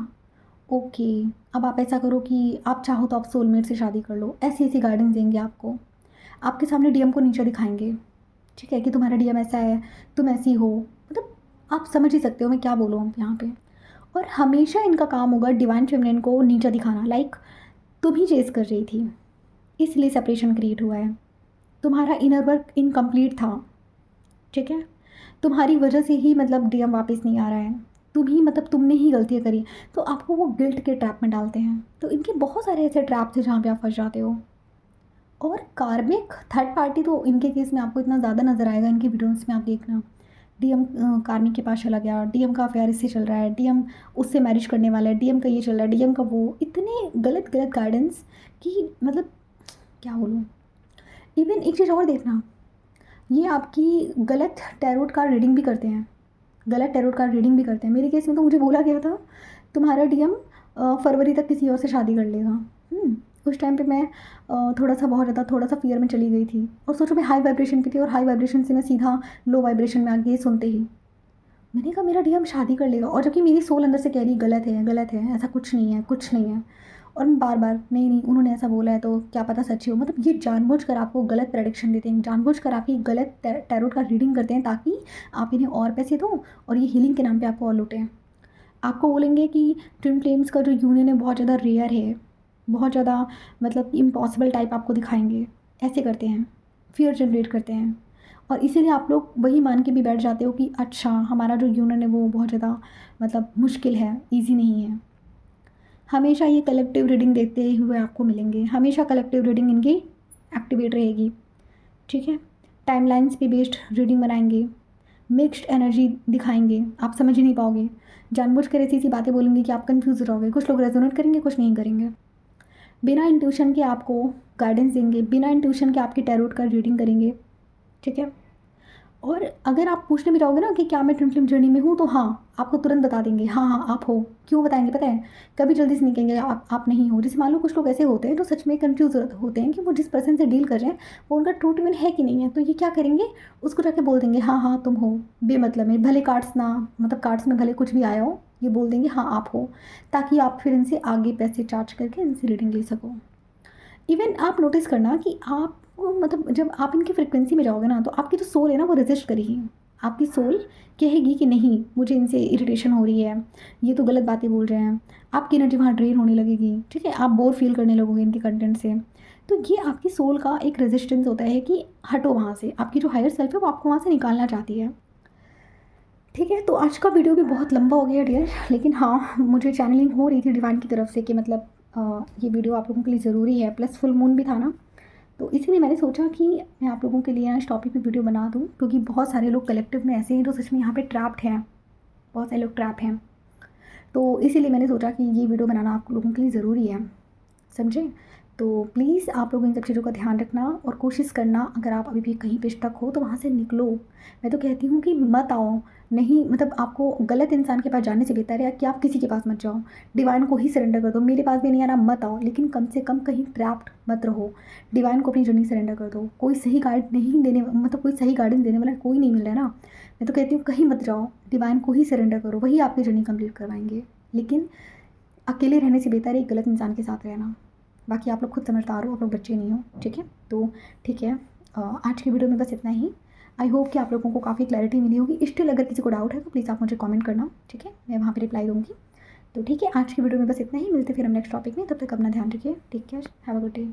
ओके, अब आप ऐसा करो कि आप चाहो तो आप सोलमेट से शादी कर लो। ऐसी ऐसी गाइडेंस देंगे आपको, आपके सामने डीएम को नीचा दिखाएंगे, ठीक है, कि तुम्हारा डीएम ऐसा है, तुम ऐसी हो। मतलब आप समझ ही सकते हो मैं क्या बोलूँ यहाँ पे। और हमेशा इनका काम होगा डिवाइन फेमिनिन को नीचा दिखाना, लाइक तुम ही चेस कर रही थी इसलिए सेपरेशन क्रिएट हुआ है, तुम्हारा इनर वर्क इनकम्प्लीट था, ठीक है, तुम्हारी वजह से ही मतलब डीएम वापस नहीं आ रहा है, तुमने ही गलतियाँ करी, तो आपको वो गिल्ट के ट्रैप में डालते हैं। तो इनके बहुत सारे ऐसे ट्रैप्स हैं जहाँ पे आप फंस जाते हो। और कार्मिक थर्ड पार्टी तो इनके केस में आपको इतना ज़्यादा नज़र आएगा इनकी वीडियोस में, आप देखना। डीएम कार्मिक के पास चला गया, डीएम का अफेयर इससे चल रहा है, डीएम उससे मैरिज करने वाला है, डीएम का ये चल रहा है, डीएम का वो, इतने गलत गलत गाइडेंस कि मतलब क्या बोलूँ। इवन एक चीज़ और देखना, ये आपकी गलत टैरोट कार्ड रीडिंग भी करते हैं, गलत टैरोट कार्ड रीडिंग भी करते हैं। मेरे केस में तो मुझे बोला गया था तुम्हारा डीएम फरवरी तक किसी और से शादी कर लेगा। उस टाइम पे मैं थोड़ा सा फियर में चली गई थी, और सोचो मैं हाई वाइब्रेशन पे थी, और हाई वाइब्रेशन से मैं सीधा लो वाइब्रेशन में आ गई सुनते ही। मैंने कहा मेरा डीएम शादी कर लेगा, और जबकि मेरी सोल अंदर से कह रही गलत है, ऐसा कुछ नहीं है, कुछ नहीं है। और मैं बार बार नहीं उन्होंने ऐसा बोला है तो क्या पता सच्ची हो। मतलब ये जानबूझकर आपको गलत प्रेडिक्शन देते हैं, जानबूझकर आपकी गलत टैरोट का रीडिंग करते हैं ताकि आप इन्हें और पैसे दो और ये हीलिंग के नाम पे आपको और लूटें। आपको बोलेंगे कि ट्विन फ्लेम्स का जो यूनियन है बहुत ज़्यादा रेयर है, बहुत ज़्यादा मतलब इम्पॉसिबल टाइप आपको दिखाएंगे, ऐसे करते हैं, फियर जनरेट करते हैं। और इसीलिए आप लोग वही मान के भी बैठ जाते हो कि अच्छा हमारा जो यूनियन है वो बहुत ज़्यादा मतलब मुश्किल है, ईजी नहीं है। हमेशा ये कलेक्टिव रीडिंग देते हुए आपको मिलेंगे, हमेशा कलेक्टिव रीडिंग इनकी एक्टिवेट रहेगी, ठीक है। टाइमलाइंस पे बेस्ड रीडिंग बनाएंगे, मिक्स्ड एनर्जी दिखाएंगे, आप समझ ही नहीं पाओगे, जानबूझकर ऐसी बातें बोलेंगे कि आप कंफ्यूज रहोगे। कुछ लोग रेजोनेट करेंगे, कुछ नहीं करेंगे। बिना इंट्यूशन के आपको गाइडेंस देंगे, बिना इंट्यूशन के आपकी टैरोट का रीडिंग करेंगे, ठीक है। और अगर आप पूछने भी जाओगे ना कि क्या मैं ट्विन फ्लेम जर्नी में हूँ, तो हाँ आपको तुरंत बता देंगे, हाँ आप हो। क्यों बताएंगे पता है, कभी जल्दी से नहीं कहेंगे आप नहीं हो। जैसे मान लो कुछ लोग ऐसे होते हैं जो सच में कंफ्यूज होते हैं कि वो जिस पर्सन से डील कर रहे हैं वो उनका ट्रू ट्विन है कि नहीं है, तो ये क्या करेंगे, उसको जाके बोल देंगे हाँ तुम हो, बेमतलब में, भले कार्ड्स ना मतलब कार्ड्स में भले कुछ भी आया हो, ये बोल देंगे हाँ आप हो, ताकि आप फिर इनसे आगे पैसे चार्ज करके इनसे रीडिंग ले सको। इवन आप नोटिस करना कि आप मतलब जब आप इनकी फ्रिक्वेंसी में जाओगे ना, तो आपकी जो सोल है ना वो रेजिस्ट करेगी। आपकी सोल कहेगी कि नहीं मुझे इनसे इरिटेशन हो रही है, ये तो गलत बातें बोल रहे हैं। आपकी एनर्जी वहाँ ड्रेन होने लगेगी, ठीक है, आप बोर फील करने लगोगे इनके कंटेंट से। तो ये आपकी सोल का एक रेजिस्टेंस होता है कि हटो वहाँ से, आपकी जो हायर सेल्फ है वो आपको वहाँ से निकालना चाहती है, ठीक है। तो आज का वीडियो भी बहुत लंबा हो गया डियर, लेकिन हाँ मुझे चैनलिंग हो रही थी डिवाइन की तरफ से कि मतलब ये वीडियो आप लोगों के लिए ज़रूरी है, प्लस फुल मून भी था ना, तो इसीलिए मैंने सोचा कि मैं आप लोगों के लिए इस टॉपिक पे वीडियो बना दूँ, क्योंकि बहुत सारे लोग कलेक्टिव में ऐसे हैं जो सच में यहाँ पे ट्रैप्ड हैं, बहुत सारे लोग ट्रैप हैं। तो इसीलिए मैंने सोचा कि ये वीडियो बनाना आप लोगों के लिए ज़रूरी है, समझे। तो प्लीज़ आप लोग इन सब चीज़ों का ध्यान रखना और कोशिश करना, अगर आप अभी भी कहीं पे स्टक हो तो वहाँ से निकलो। मैं तो कहती हूँ कि मत आओ, नहीं मतलब आपको गलत इंसान के पास जाने से बेहतर है कि आप किसी के पास मत जाओ, डिवाइन को ही सरेंडर कर दो। मेरे पास भी नहीं आना मत आओ, लेकिन कम से कम कहीं ट्रैप्ड मत रहो, डिवाइन को अपनी जर्नी सरेंडर कर दो। कोई सही गाइड नहीं देने मतलब कोई सही गाइडेंस देने वाला कोई नहीं मिल रहा है ना, मैं तो कहती हूँ कहीं मत जाओ, डिवाइन को ही सरेंडर करो, वही आपकी जर्नी कंप्लीट करवाएंगे। लेकिन अकेले रहने से बेहतर है एक गलत इंसान के साथ रहना। बाकी आप लोग खुद समझदार हो, आप लोग बच्चे नहीं हो, ठीक है। तो ठीक है, आज की वीडियो में बस इतना ही। आई होप कि आप लोगों को काफ़ी क्लैरिटी मिली होगी। स्टिल अगर किसी को डाउट है तो प्लीज़ आप मुझे कमेंट करना, ठीक है, मैं वहाँ पे रिप्लाई दूँगी। तो ठीक है, आज की वीडियो में बस इतना ही, मिलते फिर हम नेक्स्ट टॉपिक में, तब तक अपना ध्यान रखिए, take care, have a good day.